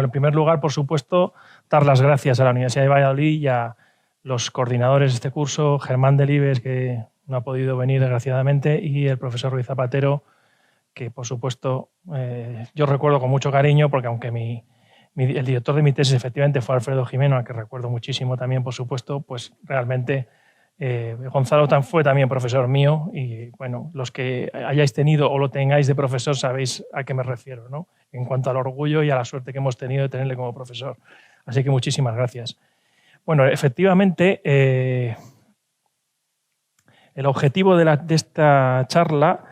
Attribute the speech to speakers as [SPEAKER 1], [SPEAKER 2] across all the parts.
[SPEAKER 1] En primer lugar, por supuesto, dar las gracias a la Universidad de Valladolid y a los coordinadores de este curso, Germán Delibes, que no ha podido venir desgraciadamente, y el profesor Ruiz Zapatero, que por supuesto yo recuerdo con mucho cariño, porque aunque el director de mi tesis efectivamente fue Alfredo Jimeno, al que recuerdo muchísimo también, por supuesto, pues realmente Gonzalo fue también profesor mío y bueno, los que hayáis tenido o lo tengáis de profesor sabéis a qué me refiero, ¿no? En cuanto al orgullo y a la suerte que hemos tenido de tenerle como profesor. Así que muchísimas gracias. Bueno, efectivamente, el objetivo de esta charla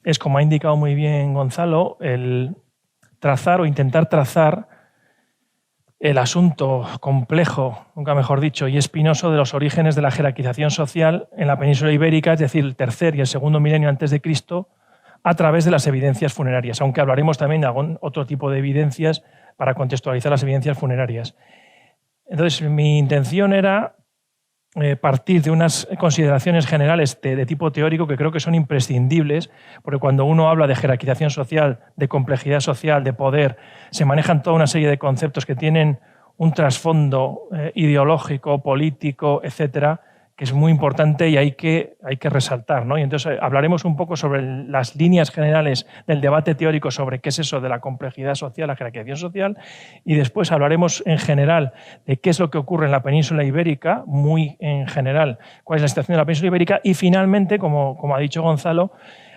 [SPEAKER 1] es, como ha indicado muy bien Gonzalo, el trazar o intentar trazar el asunto complejo, nunca mejor dicho, y espinoso de los orígenes de la jerarquización social en la península ibérica, es decir, el tercer y el segundo milenio antes de Cristo, a través de las evidencias funerarias, aunque hablaremos también de algún otro tipo de evidencias para contextualizar las evidencias funerarias. Entonces, mi intención era partir de unas consideraciones generales de tipo teórico que creo que son imprescindibles, porque cuando uno habla de jerarquización social, de complejidad social, de poder, se manejan toda una serie de conceptos que tienen un trasfondo ideológico, político, etcétera, que es muy importante y hay que resaltar, ¿no? Y entonces hablaremos un poco sobre las líneas generales del debate teórico sobre qué es eso de la complejidad social, la jerarquización social, y después hablaremos en general de qué es lo que ocurre en la península ibérica, muy en general, cuál es la situación de la península ibérica, y finalmente, como ha dicho Gonzalo,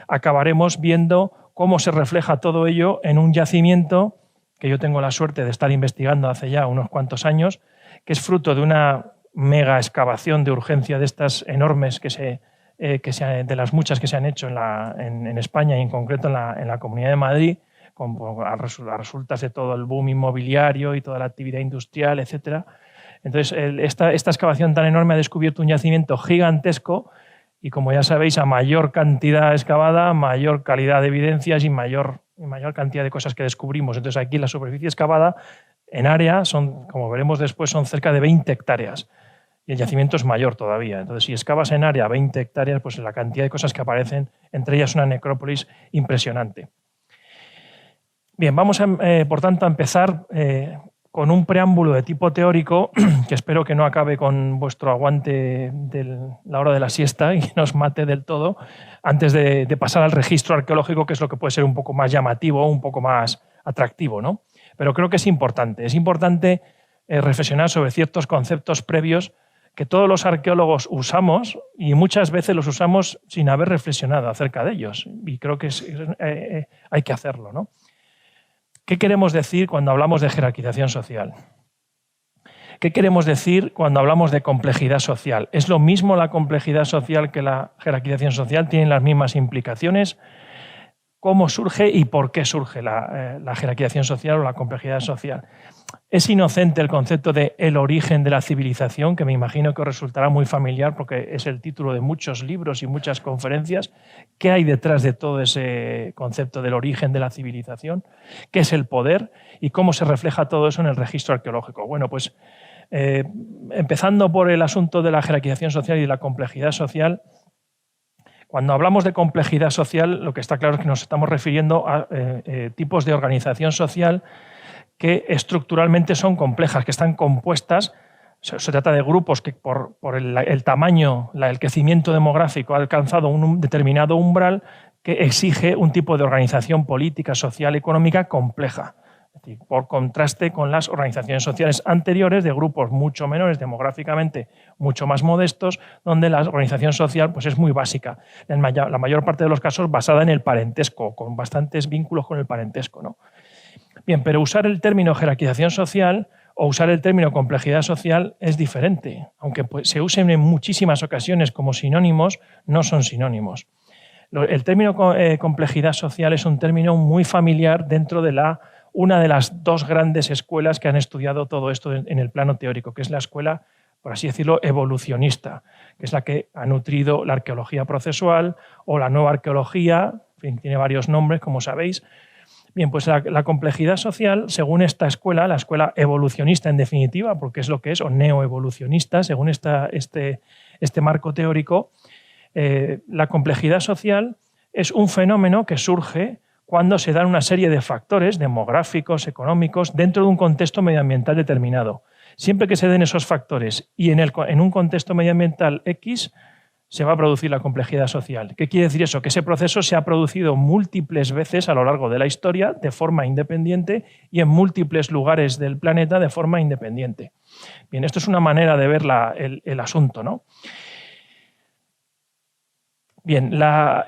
[SPEAKER 1] acabaremos viendo cómo se refleja todo ello en un yacimiento que yo tengo la suerte de estar investigando hace ya unos cuantos años, que es fruto de una mega excavación de urgencia de estas enormes de las muchas que se han hecho en España y en concreto en la Comunidad de Madrid, a resultas de todo el boom inmobiliario y toda la actividad industrial, etcétera. Entonces, esta excavación tan enorme ha descubierto un yacimiento gigantesco y, como ya sabéis, a mayor cantidad excavada, mayor calidad de evidencias y mayor cantidad de cosas que descubrimos. Entonces, aquí la superficie excavada en área, como veremos después, son cerca de 20 hectáreas. Y el yacimiento es mayor todavía. Entonces, si excavas en área 20 hectáreas, pues la cantidad de cosas que aparecen, entre ellas una necrópolis impresionante. Bien, vamos, por tanto, a empezar con un preámbulo de tipo teórico, que espero que no acabe con vuestro aguante de la hora de la siesta y nos mate del todo, antes de pasar al registro arqueológico, que es lo que puede ser un poco más llamativo, un poco más atractivo, ¿no? Pero creo que es importante. Es importante reflexionar sobre ciertos conceptos previos que todos los arqueólogos usamos y muchas veces los usamos sin haber reflexionado acerca de ellos. Y creo que hay que hacerlo, ¿no? ¿Qué queremos decir cuando hablamos de jerarquización social? ¿Qué queremos decir cuando hablamos de complejidad social? ¿Es lo mismo la complejidad social que la jerarquización social? ¿Tienen las mismas implicaciones? ¿Cómo surge y por qué surge la jerarquización social o la complejidad social? Es inocente el concepto de el origen de la civilización, que me imagino que os resultará muy familiar porque es el título de muchos libros y muchas conferencias. ¿Qué hay detrás de todo ese concepto del origen de la civilización? ¿Qué es el poder? ¿Y cómo se refleja todo eso en el registro arqueológico? Bueno, pues empezando por el asunto de la jerarquización social y de la complejidad social, cuando hablamos de complejidad social, lo que está claro es que nos estamos refiriendo a tipos de organización social que estructuralmente son complejas, que están compuestas. Se trata de grupos que por el tamaño, el crecimiento demográfico ha alcanzado un determinado umbral que exige un tipo de organización política, social, económica compleja. Es decir, por contraste con las organizaciones sociales anteriores de grupos mucho menores, demográficamente mucho más modestos, donde la organización social pues, es muy básica. En la mayor parte de los casos basada en el parentesco, con bastantes vínculos con el parentesco, ¿no? Bien, pero usar el término jerarquización social o usar el término complejidad social es diferente. Aunque pues, se usen en muchísimas ocasiones como sinónimos, no son sinónimos. El término complejidad social es un término muy familiar dentro de una de las dos grandes escuelas que han estudiado todo esto en el plano teórico, que es la escuela, por así decirlo, evolucionista, que es la que ha nutrido la arqueología procesual o la nueva arqueología, en fin, tiene varios nombres, como sabéis. Bien, pues la complejidad social, según esta escuela, la escuela evolucionista en definitiva, porque es lo que es, o neoevolucionista, según este marco teórico, la complejidad social es un fenómeno que surge cuando se dan una serie de factores demográficos, económicos, dentro de un contexto medioambiental determinado. Siempre que se den esos factores y en un contexto medioambiental X, se va a producir la complejidad social. ¿Qué quiere decir eso? Que ese proceso se ha producido múltiples veces a lo largo de la historia de forma independiente y en múltiples lugares del planeta de forma independiente. Bien, esto es una manera de ver el asunto, ¿no? Bien, las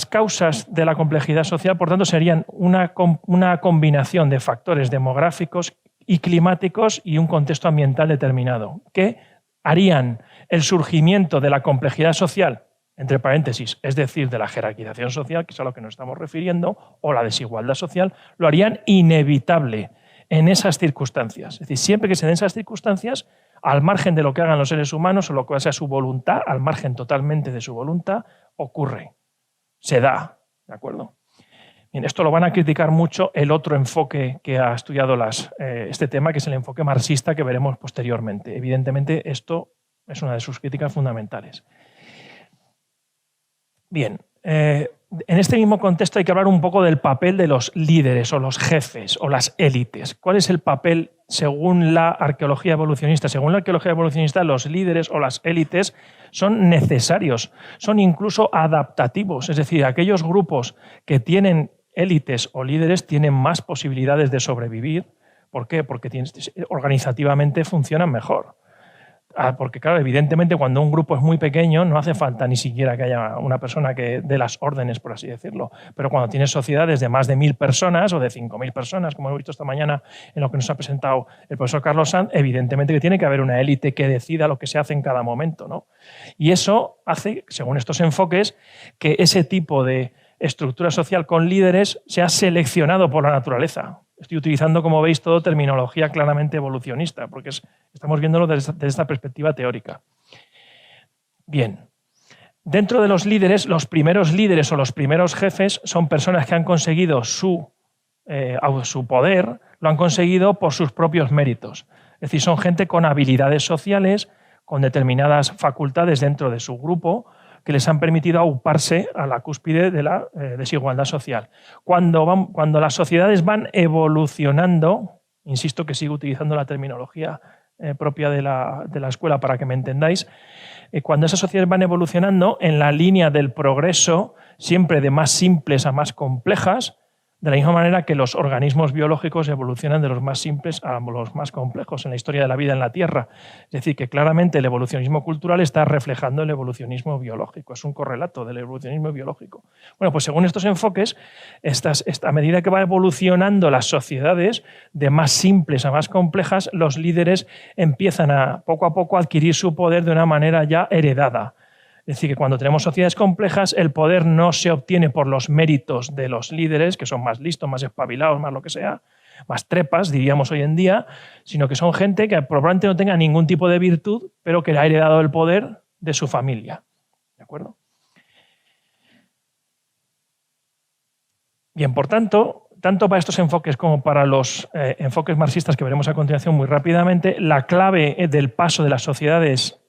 [SPEAKER 1] causas de la complejidad social, por tanto, serían una combinación de factores demográficos y climáticos y un contexto ambiental determinado, que harían el surgimiento de la complejidad social, entre paréntesis, es decir, de la jerarquización social, que es a lo que nos estamos refiriendo, o la desigualdad social, lo harían inevitable en esas circunstancias. Es decir, siempre que se den esas circunstancias, al margen de lo que hagan los seres humanos o lo que sea su voluntad, al margen totalmente de su voluntad, ocurre, se da, ¿de acuerdo? Bien, esto lo van a criticar mucho el otro enfoque que ha estudiado este tema, que es el enfoque marxista que veremos posteriormente. Evidentemente, esto es una de sus críticas fundamentales. Bien, en este mismo contexto hay que hablar un poco del papel de los líderes o los jefes o las élites. ¿Cuál es el papel según la arqueología evolucionista? Según la arqueología evolucionista, los líderes o las élites son necesarios, son incluso adaptativos. Es decir, aquellos grupos que tienen élites o líderes tienen más posibilidades de sobrevivir. ¿Por qué? Porque organizativamente funcionan mejor. Porque, claro, evidentemente cuando un grupo es muy pequeño no hace falta ni siquiera que haya una persona que dé las órdenes, por así decirlo. Pero cuando tienes sociedades de más de 1.000 personas o de 5.000 personas, como hemos visto esta mañana en lo que nos ha presentado el profesor Carlos Sanz, evidentemente que tiene que haber una élite que decida lo que se hace en cada momento, ¿no? Y eso hace, según estos enfoques, que ese tipo de estructura social con líderes sea seleccionado por la naturaleza. Estoy utilizando, como veis, todo terminología claramente evolucionista, porque estamos viéndolo desde esta perspectiva teórica. Bien, dentro de los líderes, los primeros líderes o los primeros jefes son personas que han conseguido su poder, lo han conseguido por sus propios méritos. Es decir, son gente con habilidades sociales, con determinadas facultades dentro de su grupo, que les han permitido auparse a la cúspide de la desigualdad social. Cuando las sociedades van evolucionando, insisto que sigo utilizando la terminología propia de la escuela para que me entendáis, cuando esas sociedades van evolucionando en la línea del progreso, siempre de más simples a más complejas, de la misma manera que los organismos biológicos evolucionan de los más simples a los más complejos en la historia de la vida en la Tierra. Es decir, que claramente el evolucionismo cultural está reflejando el evolucionismo biológico. Es un correlato del evolucionismo biológico. Bueno, pues según estos enfoques, a medida que va evolucionando las sociedades de más simples a más complejas, los líderes empiezan poco a poco a adquirir su poder de una manera ya heredada. Es decir, que cuando tenemos sociedades complejas, el poder no se obtiene por los méritos de los líderes, que son más listos, más espabilados, más lo que sea, más trepas, diríamos hoy en día, sino que son gente que probablemente no tenga ningún tipo de virtud, pero que le ha heredado el poder de su familia. ¿De acuerdo? Bien, por tanto para estos enfoques como para los enfoques marxistas que veremos a continuación muy rápidamente, la clave del paso de las sociedades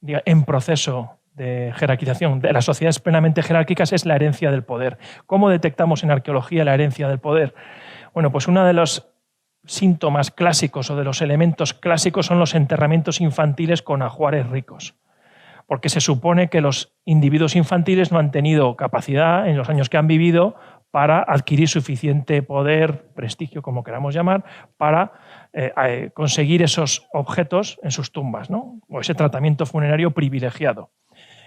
[SPEAKER 1] en proceso de jerarquización de las sociedades plenamente jerárquicas es la herencia del poder. ¿Cómo detectamos en arqueología la herencia del poder? Bueno, pues uno de los síntomas clásicos o de los elementos clásicos son los enterramientos infantiles con ajuares ricos. Porque se supone que los individuos infantiles no han tenido capacidad en los años que han vivido para adquirir suficiente poder, prestigio, como queramos llamar, para conseguir esos objetos en sus tumbas, ¿no? O ese tratamiento funerario privilegiado.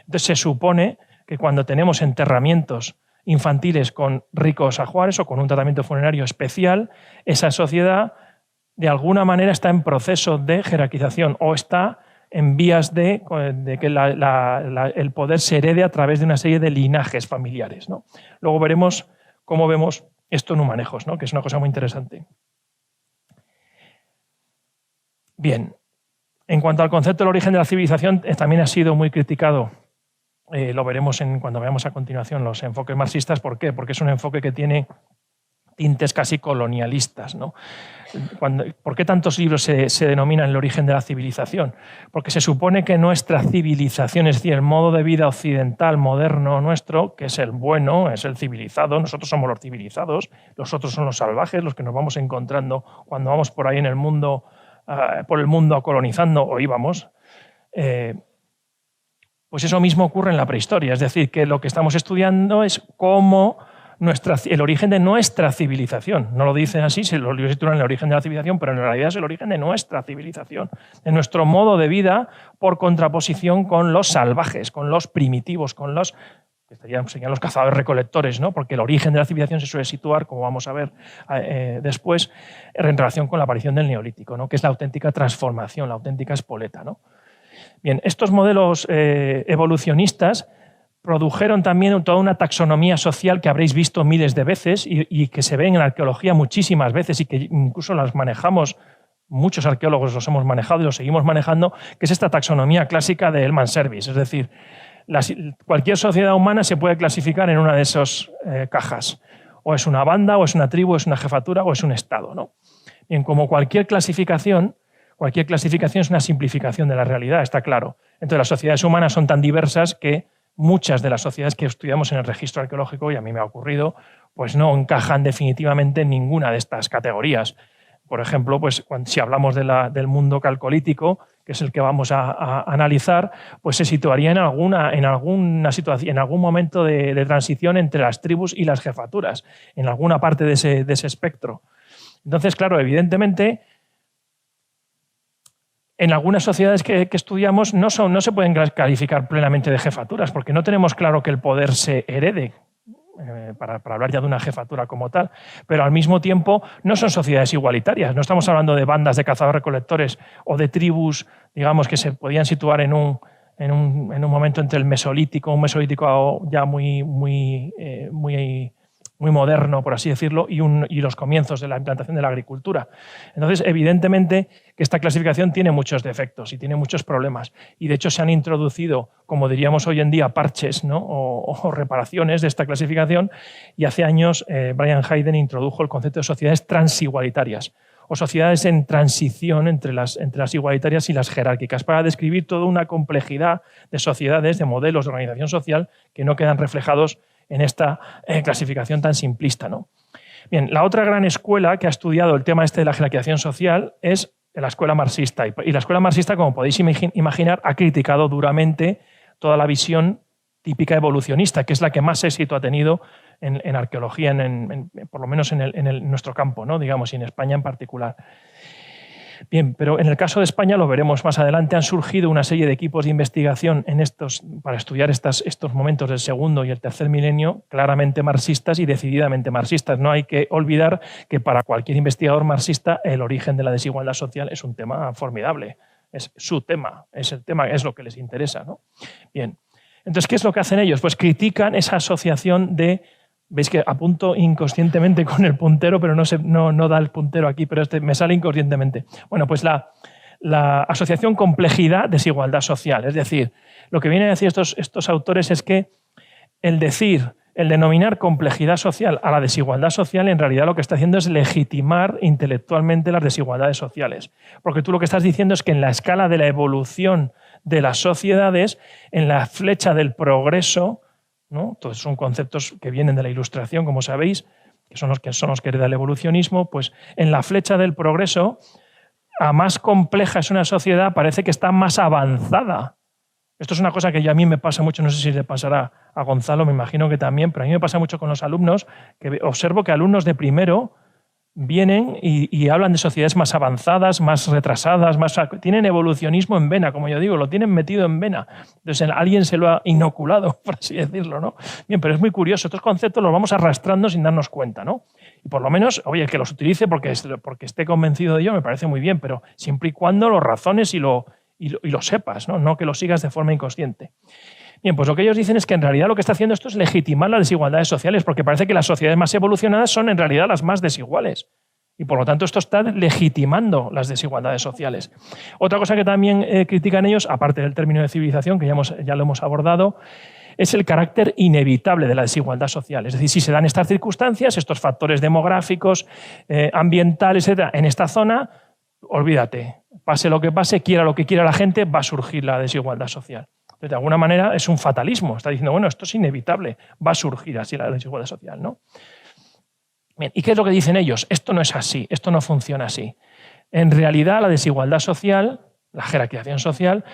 [SPEAKER 1] Entonces se supone que cuando tenemos enterramientos infantiles con ricos ajuares o con un tratamiento funerario especial, esa sociedad de alguna manera está en proceso de jerarquización o está en vías de que el poder se herede a través de una serie de linajes familiares, ¿no? Luego veremos cómo vemos esto en Humanejos, ¿no? Que es una cosa muy interesante. Bien, en cuanto al concepto del origen de la civilización, también ha sido muy criticado. Lo veremos cuando veamos a continuación los enfoques marxistas. ¿Por qué? Porque es un enfoque que tiene tintes casi colonialistas, ¿no? ¿Por qué tantos libros se denominan el origen de la civilización? Porque se supone que nuestra civilización, es decir, el modo de vida occidental, moderno nuestro, que es el bueno, es el civilizado, nosotros somos los civilizados, los otros son los salvajes, los que nos vamos encontrando cuando vamos por ahí en el mundo, por el mundo colonizando, o íbamos. Pues eso mismo ocurre en la prehistoria, es decir, que lo que estamos estudiando es cómo el origen de nuestra civilización. No lo dicen así, se lo titulan el origen de la civilización, pero en realidad es el origen de nuestra civilización, de nuestro modo de vida por contraposición con los salvajes, con los primitivos, con los que serían los cazadores-recolectores, ¿no? Porque el origen de la civilización se suele situar, como vamos a ver después, en relación con la aparición del Neolítico, ¿no? Que es la auténtica transformación, la auténtica espoleta, ¿no? Bien, estos modelos evolucionistas produjeron también toda una taxonomía social que habréis visto miles de veces y que se ve en la arqueología muchísimas veces y que incluso las manejamos, muchos arqueólogos los hemos manejado y los seguimos manejando, que es esta taxonomía clásica de Hellman Service. Es decir, cualquier sociedad humana se puede clasificar en una de esas cajas. O es una banda, o es una tribu, o es una jefatura, o es un estado, ¿no? Bien, como cualquier clasificación es una simplificación de la realidad, está claro. Entonces, las sociedades humanas son tan diversas que muchas de las sociedades que estudiamos en el registro arqueológico, y a mí me ha ocurrido, pues no encajan definitivamente en ninguna de estas categorías. Por ejemplo, pues si hablamos del mundo calcolítico, que es el que vamos a analizar, pues se situaría en alguna situación, en algún momento de transición entre las tribus y las jefaturas, en alguna parte de ese espectro. Entonces, claro, evidentemente, en algunas sociedades que estudiamos no se pueden calificar plenamente de jefaturas, porque no tenemos claro que el poder se herede, para hablar ya de una jefatura como tal, pero al mismo tiempo no son sociedades igualitarias. No estamos hablando de bandas de cazadores-recolectores o de tribus, digamos, que se podían situar en un momento entre el mesolítico, un mesolítico ya muy moderno, por así decirlo, y los comienzos de la implantación de la agricultura. Entonces, evidentemente que esta clasificación tiene muchos defectos y tiene muchos problemas. Y de hecho se han introducido, como diríamos hoy en día, parches, ¿no? o reparaciones de esta clasificación, y hace años Brian Hayden introdujo el concepto de sociedades transigualitarias, o sociedades en transición entre las igualitarias y las jerárquicas, para describir toda una complejidad de sociedades, de modelos de organización social que no quedan reflejados en esta clasificación tan simplista, ¿no? Bien, la otra gran escuela que ha estudiado el tema de la jerarquización social es la escuela marxista. Y la escuela marxista, como podéis imaginar, ha criticado duramente toda la visión típica evolucionista, que es la que más éxito ha tenido en arqueología, por lo menos en nuestro campo, ¿no? Digamos, y en España en particular. Bien, pero en el caso de España, lo veremos más adelante, han surgido una serie de equipos de investigación para estudiar estos momentos del segundo y el tercer milenio, claramente marxistas y decididamente marxistas. No hay que olvidar que para cualquier investigador marxista el origen de la desigualdad social es un tema formidable. Es su tema, es lo que les interesa, ¿no? Bien, entonces, ¿qué es lo que hacen ellos? Pues critican esa asociación de... Veis que apunto inconscientemente con el puntero, pero no da el puntero aquí, pero me sale inconscientemente. Bueno, pues la asociación complejidad-desigualdad social. Es decir, lo que vienen a decir estos autores es que el denominar complejidad social a la desigualdad social, en realidad lo que está haciendo es legitimar intelectualmente las desigualdades sociales. Porque tú lo que estás diciendo es que en la escala de la evolución de las sociedades, en la flecha del progreso, ¿no? Todos son conceptos que vienen de la Ilustración, como sabéis, que son los que hereda el evolucionismo, pues en la flecha del progreso, a más compleja es una sociedad, parece que está más avanzada. Esto es una cosa que a mí me pasa mucho, no sé si le pasará a Gonzalo, me imagino que también, pero a mí me pasa mucho con los alumnos, que observo que alumnos de primero vienen y hablan de sociedades más avanzadas, más retrasadas, tienen evolucionismo en vena, como yo digo, lo tienen metido en vena. Entonces alguien se lo ha inoculado, por así decirlo, ¿no? Bien, pero es muy curioso. Estos conceptos los vamos arrastrando sin darnos cuenta, ¿no? Y por lo menos, oye, que los utilice porque esté convencido de ello me parece muy bien, pero siempre y cuando lo razones y lo sepas, ¿no? No que lo sigas de forma inconsciente. Bien, pues lo que ellos dicen es que en realidad lo que está haciendo esto es legitimar las desigualdades sociales, porque parece que las sociedades más evolucionadas son en realidad las más desiguales. Y por lo tanto esto está legitimando las desigualdades sociales. Otra cosa que también critican ellos, aparte del término de civilización, que ya lo hemos abordado, es el carácter inevitable de la desigualdad social. Es decir, si se dan estas circunstancias, estos factores demográficos, ambientales, etc., en esta zona, olvídate, pase lo que pase, quiera lo que quiera la gente, va a surgir la desigualdad social. Entonces, de alguna manera es un fatalismo. Está diciendo, bueno, esto es inevitable, va a surgir así la desigualdad social, ¿no? Bien, ¿y qué es lo que dicen ellos? Esto no es así, esto no funciona así. En realidad, la desigualdad social, la jerarquización social,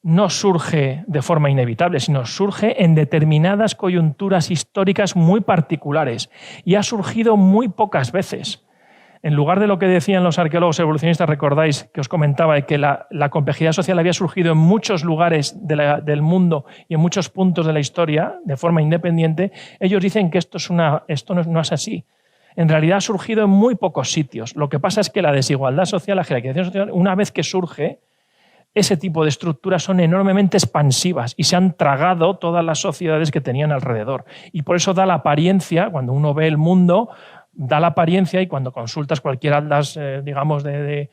[SPEAKER 1] no surge de forma inevitable, sino surge en determinadas coyunturas históricas muy particulares y ha surgido muy pocas veces. En lugar de lo que decían los arqueólogos evolucionistas, recordáis que os comentaba que la complejidad social había surgido en muchos lugares del mundo y en muchos puntos de la historia de forma independiente, ellos dicen que esto no es así. En realidad ha surgido en muy pocos sitios. Lo que pasa es que la desigualdad social, la jerarquización social, una vez que surge, ese tipo de estructuras son enormemente expansivas y se han tragado todas las sociedades que tenían alrededor. Y por eso da la apariencia, cuando uno ve el mundo, da la apariencia, y cuando consultas cualquier atlas, digamos, de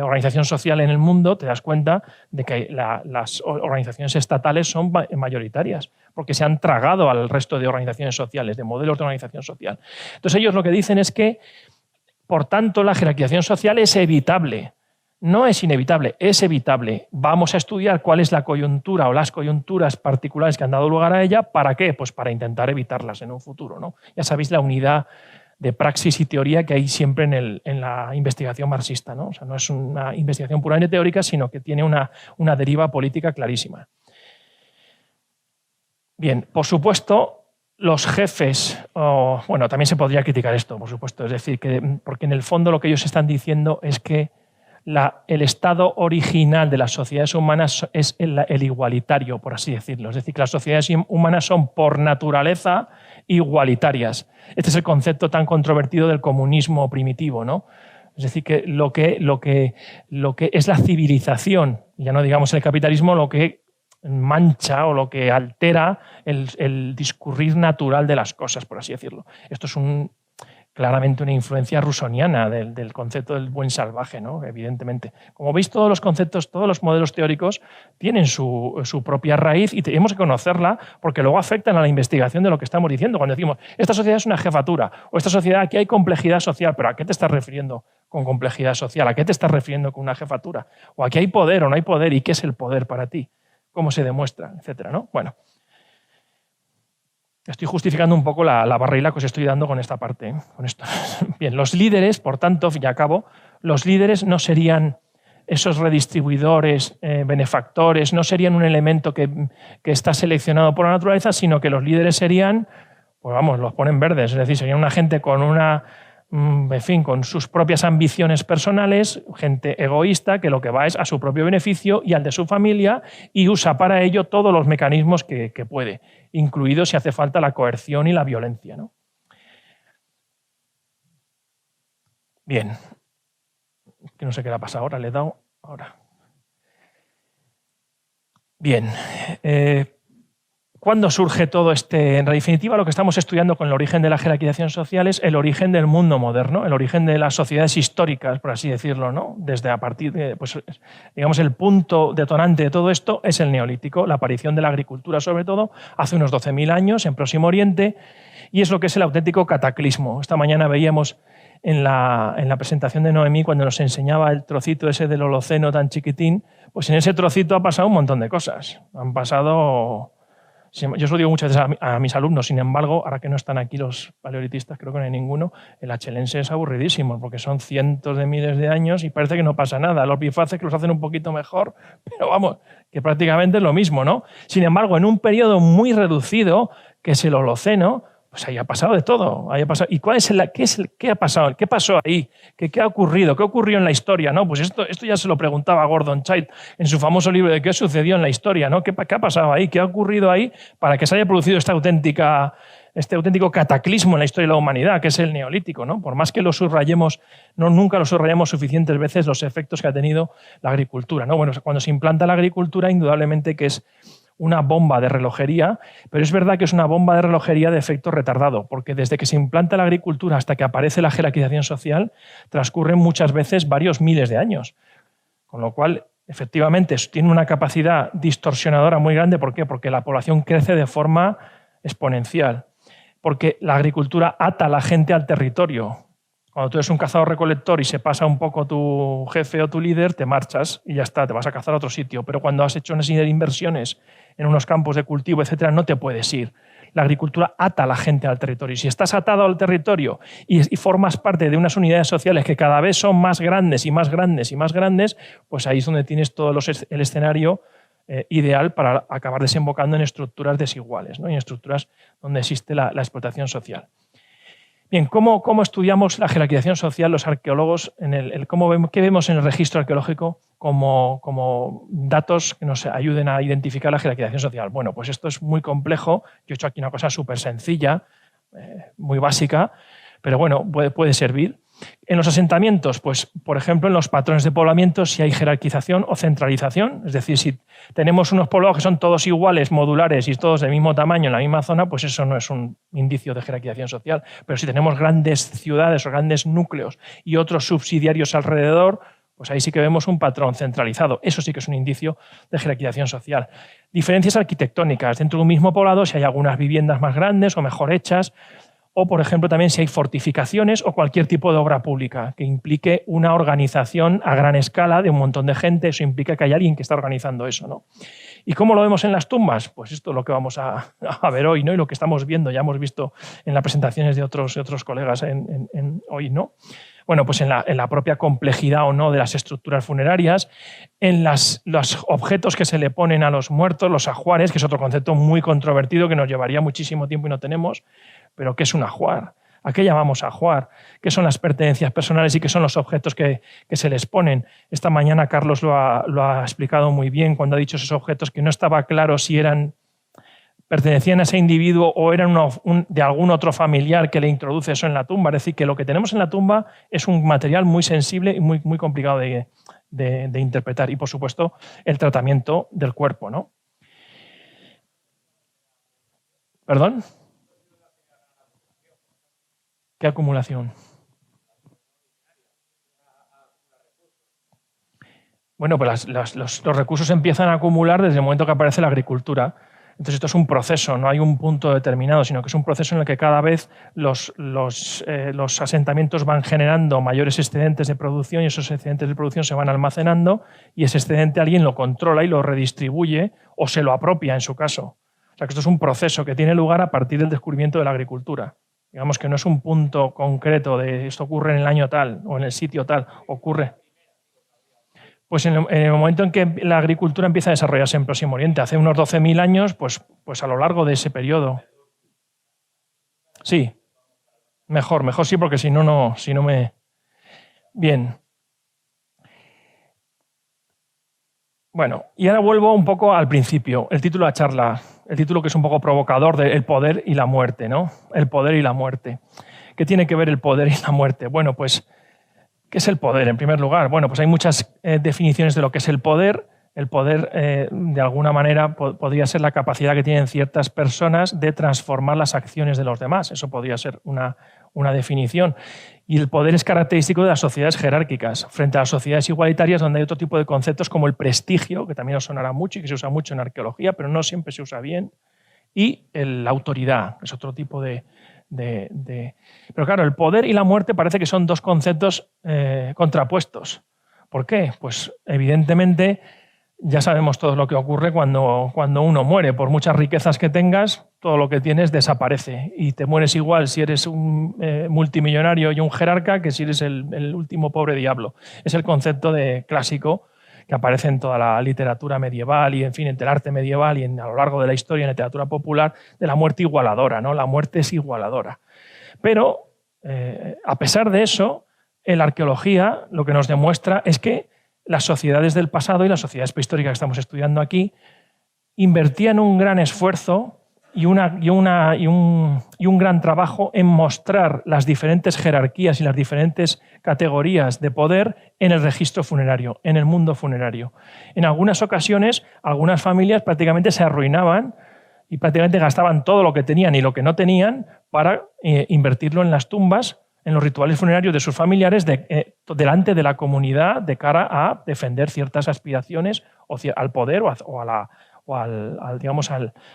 [SPEAKER 1] organización social en el mundo, te das cuenta de que las organizaciones estatales son mayoritarias, porque se han tragado al resto de organizaciones sociales, de modelos de organización social. Entonces ellos lo que dicen es que, por tanto, la jerarquización social es evitable. No es inevitable, es evitable. Vamos a estudiar cuál es la coyuntura o las coyunturas particulares que han dado lugar a ella. ¿Para qué? Pues para intentar evitarlas en un futuro, ¿no? Ya sabéis la unidad de praxis y teoría que hay siempre en la investigación marxista, ¿no? O sea, no es una investigación puramente teórica, sino que tiene una deriva política clarísima. Bien, por supuesto, los jefes, bueno, también se podría criticar esto, por supuesto, es decir, porque en el fondo lo que ellos están diciendo es que el estado original de las sociedades humanas es el igualitario, por así decirlo. Es decir, que las sociedades humanas son por naturaleza igualitarias. Este es el concepto tan controvertido del comunismo primitivo, ¿no? Es decir, que lo que es la civilización, ya no digamos el capitalismo, lo que mancha o lo que altera el discurrir natural de las cosas, por así decirlo. Esto es claramente una influencia rusoniana del concepto del buen salvaje, ¿no? Evidentemente. Como veis, todos los conceptos, todos los modelos teóricos tienen su propia raíz y tenemos que conocerla porque luego afectan a la investigación de lo que estamos diciendo. Cuando decimos, esta sociedad es una jefatura o esta sociedad, aquí hay complejidad social, pero ¿a qué te estás refiriendo con complejidad social? ¿A qué te estás refiriendo con una jefatura? O aquí hay poder o no hay poder, ¿y qué es el poder para ti? ¿Cómo se demuestra? Etcétera, ¿no? Bueno. Estoy justificando un poco la barreira que os estoy dando con esta parte, ¿eh? Con esto. Bien, los líderes, por tanto, ya acabo, los líderes no serían esos redistribuidores, benefactores, no serían un elemento que está seleccionado por la naturaleza, sino que los líderes serían, pues vamos, los ponen verdes, es decir, serían una gente con sus propias ambiciones personales, gente egoísta que lo que va es a su propio beneficio y al de su familia y usa para ello todos los mecanismos que puede, incluido si hace falta la coerción y la violencia, ¿no? Bien, que no sé qué le ha pasado ahora, le he dado ahora. Bien, ¿cuándo surge todo este? En definitiva, lo que estamos estudiando con el origen de la jerarquización social es el origen del mundo moderno, el origen de las sociedades históricas, por así decirlo, ¿no? Desde a partir de, pues, digamos, el punto detonante de todo esto es el Neolítico, la aparición de la agricultura, sobre todo, hace unos 12.000 años en Próximo Oriente, y es lo que es el auténtico cataclismo. Esta mañana veíamos en la presentación de Noemí, cuando nos enseñaba el trocito ese del Holoceno tan chiquitín, pues en ese trocito ha pasado un montón de cosas. Han pasado... Yo os lo digo muchas veces a mis alumnos, sin embargo, ahora que no están aquí los paleolitistas, creo que no hay ninguno, el achelense es aburridísimo, porque son cientos de miles de años y parece que no pasa nada. Los bifaces que los hacen un poquito mejor, pero vamos, que prácticamente es lo mismo, ¿no? Sin embargo, en un periodo muy reducido, que es el Holoceno, pues ahí ha pasado de todo. ¿Y qué ha pasado? ¿Qué pasó ahí? ¿Qué ha ocurrido? ¿Qué ocurrió en la historia? ¿No? Pues esto ya se lo preguntaba Gordon Childe en su famoso libro de qué sucedió en la historia, ¿no? ¿Qué ha pasado ahí? ¿Qué ha ocurrido ahí para que se haya producido este auténtico cataclismo en la historia de la humanidad, que es el Neolítico, ¿no? Por más que lo subrayemos, nunca lo subrayamos suficientes veces los efectos que ha tenido la agricultura, ¿no? Bueno, cuando se implanta la agricultura, indudablemente que es una bomba de relojería, pero es verdad que es una bomba de relojería de efecto retardado, porque desde que se implanta la agricultura hasta que aparece la jerarquización social transcurren muchas veces varios miles de años. Con lo cual, efectivamente tiene una capacidad distorsionadora muy grande. ¿Por qué? Porque la población crece de forma exponencial. Porque la agricultura ata a la gente al territorio. Cuando tú eres un cazador-recolector y se pasa un poco tu jefe o tu líder, te marchas y ya está, te vas a cazar a otro sitio. Pero cuando has hecho una serie de inversiones en unos campos de cultivo, etcétera, no te puedes ir. La agricultura ata a la gente al territorio. Y si estás atado al territorio y formas parte de unas unidades sociales que cada vez son más grandes y más grandes y más grandes, pues ahí es donde tienes todo el escenario ideal para acabar desembocando en estructuras desiguales, ¿no? Y en estructuras donde existe la explotación social. Bien, ¿cómo estudiamos la jerarquización social los arqueólogos? ¿Qué vemos en el registro arqueológico como datos que nos ayuden a identificar la jerarquización social? Bueno, pues esto es muy complejo. Yo he hecho aquí una cosa súper sencilla, muy básica, pero bueno, puede servir. En los asentamientos, pues, por ejemplo, en los patrones de poblamiento, si hay jerarquización o centralización, es decir, si tenemos unos poblados que son todos iguales, modulares y todos del mismo tamaño en la misma zona, pues eso no es un indicio de jerarquización social. Pero si tenemos grandes ciudades o grandes núcleos y otros subsidiarios alrededor, pues ahí sí que vemos un patrón centralizado. Eso sí que es un indicio de jerarquización social. Diferencias arquitectónicas. Dentro de un mismo poblado, si hay algunas viviendas más grandes o mejor hechas, o, por ejemplo, también si hay fortificaciones o cualquier tipo de obra pública que implique una organización a gran escala de un montón de gente. Eso implica que hay alguien que está organizando eso, ¿no? ¿Y cómo lo vemos en las tumbas? Pues esto es lo que vamos a ver hoy, ¿no? Y lo que estamos viendo, ya hemos visto en las presentaciones de otros colegas hoy, ¿no? Bueno, pues en la propia complejidad o no de las estructuras funerarias, en los objetos que se le ponen a los muertos, los ajuares, que es otro concepto muy controvertido que nos llevaría muchísimo tiempo y no tenemos. Pero ¿qué es un ajuar? ¿A qué llamamos ajuar? ¿Qué son las pertenencias personales y qué son los objetos que se les ponen? Esta mañana Carlos lo ha explicado muy bien cuando ha dicho esos objetos que no estaba claro si pertenecían a ese individuo o eran de algún otro familiar que le introduce eso en la tumba. Es decir, que lo que tenemos en la tumba es un material muy sensible y muy, muy complicado de interpretar. Y, por supuesto, el tratamiento del cuerpo, ¿no? ¿Perdón? ¿Qué acumulación? Bueno, pues los recursos empiezan a acumular desde el momento que aparece la agricultura. Entonces esto es un proceso, no hay un punto determinado, sino que es un proceso en el que cada vez los asentamientos van generando mayores excedentes de producción y esos excedentes de producción se van almacenando y ese excedente alguien lo controla y lo redistribuye o se lo apropia en su caso. O sea que esto es un proceso que tiene lugar a partir del descubrimiento de la agricultura. Digamos que no es un punto concreto de esto ocurre en el año tal o en el sitio tal, ocurre. Pues en el momento en que la agricultura empieza a desarrollarse en Próximo Oriente, hace unos 12.000 años, pues a lo largo de ese periodo. Sí, mejor sí, porque si no me... Bien. Bueno, y ahora vuelvo un poco al principio, el título de la charla, el título que es un poco provocador de El poder y la muerte, ¿no? El poder y la muerte. ¿Qué tiene que ver el poder y la muerte? Bueno, pues, ¿qué es el poder, en primer lugar? Bueno, pues hay muchas definiciones de lo que es el poder. El poder, de alguna manera, podría ser la capacidad que tienen ciertas personas de transformar las acciones de los demás. Eso podría ser una definición. Y el poder es característico de las sociedades jerárquicas, frente a las sociedades igualitarias, donde hay otro tipo de conceptos como el prestigio, que también os sonará mucho y que se usa mucho en arqueología, pero no siempre se usa bien, y la autoridad, que es otro tipo de... Pero claro, el poder y la muerte parece que son dos conceptos contrapuestos. ¿Por qué? Pues evidentemente ya sabemos todo lo que ocurre cuando uno muere. Por muchas riquezas que tengas, todo lo que tienes desaparece. Y te mueres igual si eres un multimillonario y un jerarca que si eres el último pobre diablo. Es el concepto clásico que aparece en toda la literatura medieval y, en fin, en el arte medieval y a lo largo de la historia en la literatura popular, de la muerte igualadora, ¿no? La muerte es igualadora. Pero, a pesar de eso, en la arqueología lo que nos demuestra es que las sociedades del pasado y las sociedades prehistóricas que estamos estudiando aquí invertían un gran esfuerzo y un gran trabajo en mostrar las diferentes jerarquías y las diferentes categorías de poder en el registro funerario, en el mundo funerario. En algunas ocasiones, algunas familias prácticamente se arruinaban y prácticamente gastaban todo lo que tenían y lo que no tenían para invertirlo en las tumbas, en los rituales funerarios de sus familiares delante de la comunidad de cara a defender ciertas aspiraciones al poder o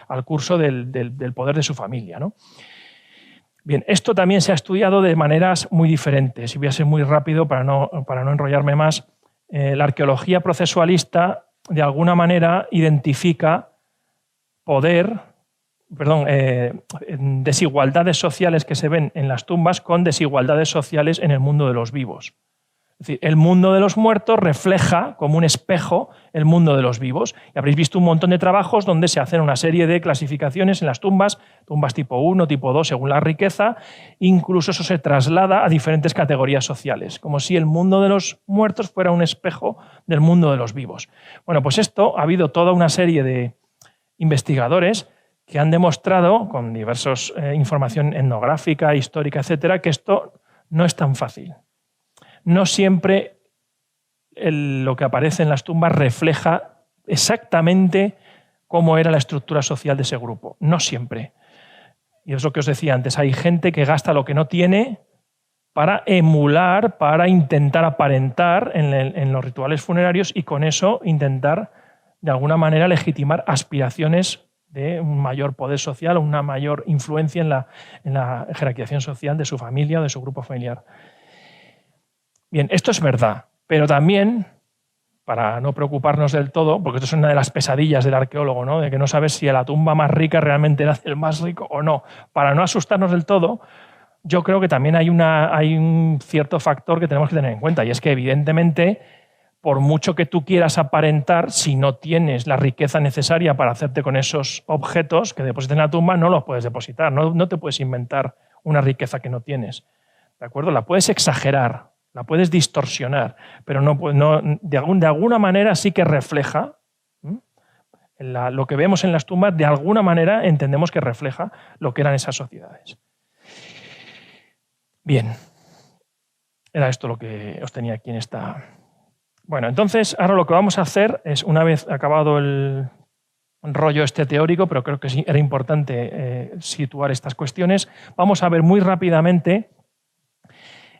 [SPEAKER 1] al curso del poder de su familia, ¿no? Bien, esto también se ha estudiado de maneras muy diferentes, y voy a ser muy rápido para no enrollarme más. La arqueología procesualista, de alguna manera, identifica desigualdades sociales que se ven en las tumbas con desigualdades sociales en el mundo de los vivos. Es decir, el mundo de los muertos refleja como un espejo el mundo de los vivos. Y habréis visto un montón de trabajos donde se hacen una serie de clasificaciones en las tumbas tipo 1, tipo 2, según la riqueza. Incluso eso se traslada a diferentes categorías sociales, como si el mundo de los muertos fuera un espejo del mundo de los vivos. Bueno, pues esto ha habido toda una serie de investigadores que han demostrado, con diversas información etnográfica, histórica, etcétera, que esto no es tan fácil. No siempre lo que aparece en las tumbas refleja exactamente cómo era la estructura social de ese grupo. No siempre. Y es lo que os decía antes. Hay gente que gasta lo que no tiene para emular, para intentar aparentar en los rituales funerarios y con eso intentar, de alguna manera, legitimar aspiraciones de un mayor poder social o una mayor influencia en la jerarquización social de su familia o de su grupo familiar. Bien, esto es verdad, pero también, para no preocuparnos del todo, porque esto es una de las pesadillas del arqueólogo, ¿no? De que no sabes si la tumba más rica realmente era el más rico o no. Para no asustarnos del todo, yo creo que también hay un cierto factor que tenemos que tener en cuenta, y es que evidentemente, por mucho que tú quieras aparentar, si no tienes la riqueza necesaria para hacerte con esos objetos que depositas en la tumba, no los puedes depositar, no te puedes inventar una riqueza que no tienes. ¿De acuerdo? La puedes exagerar, la puedes distorsionar, pero de alguna manera sí que refleja, lo que vemos en las tumbas, de alguna manera entendemos que refleja lo que eran esas sociedades. Bien, era esto lo que os tenía aquí en esta... Bueno, entonces ahora lo que vamos a hacer es, una vez acabado el rollo teórico, pero creo que sí era importante situar estas cuestiones, vamos a ver muy rápidamente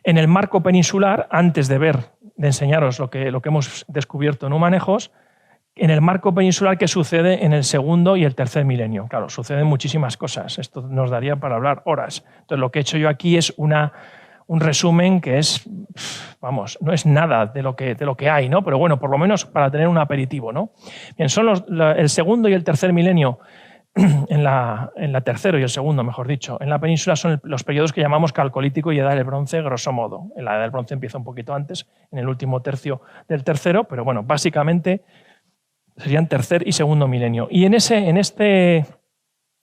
[SPEAKER 1] en el marco peninsular, antes de enseñaros lo que hemos descubierto en Humanejos, en el marco peninsular qué sucede en el segundo y el tercer milenio. Claro, suceden muchísimas cosas, esto nos daría para hablar horas. Entonces lo que he hecho yo aquí es un resumen que es, no es nada de lo que hay, ¿no? Pero bueno, por lo menos para tener un aperitivo, ¿no? Bien, son el segundo y el tercer milenio, en la tercero y el segundo, mejor dicho, en la península son los periodos que llamamos calcolítico y edad del bronce, grosso modo. En la edad del bronce empieza un poquito antes, en el último tercio del tercero, pero bueno, básicamente serían tercer y segundo milenio. Y en este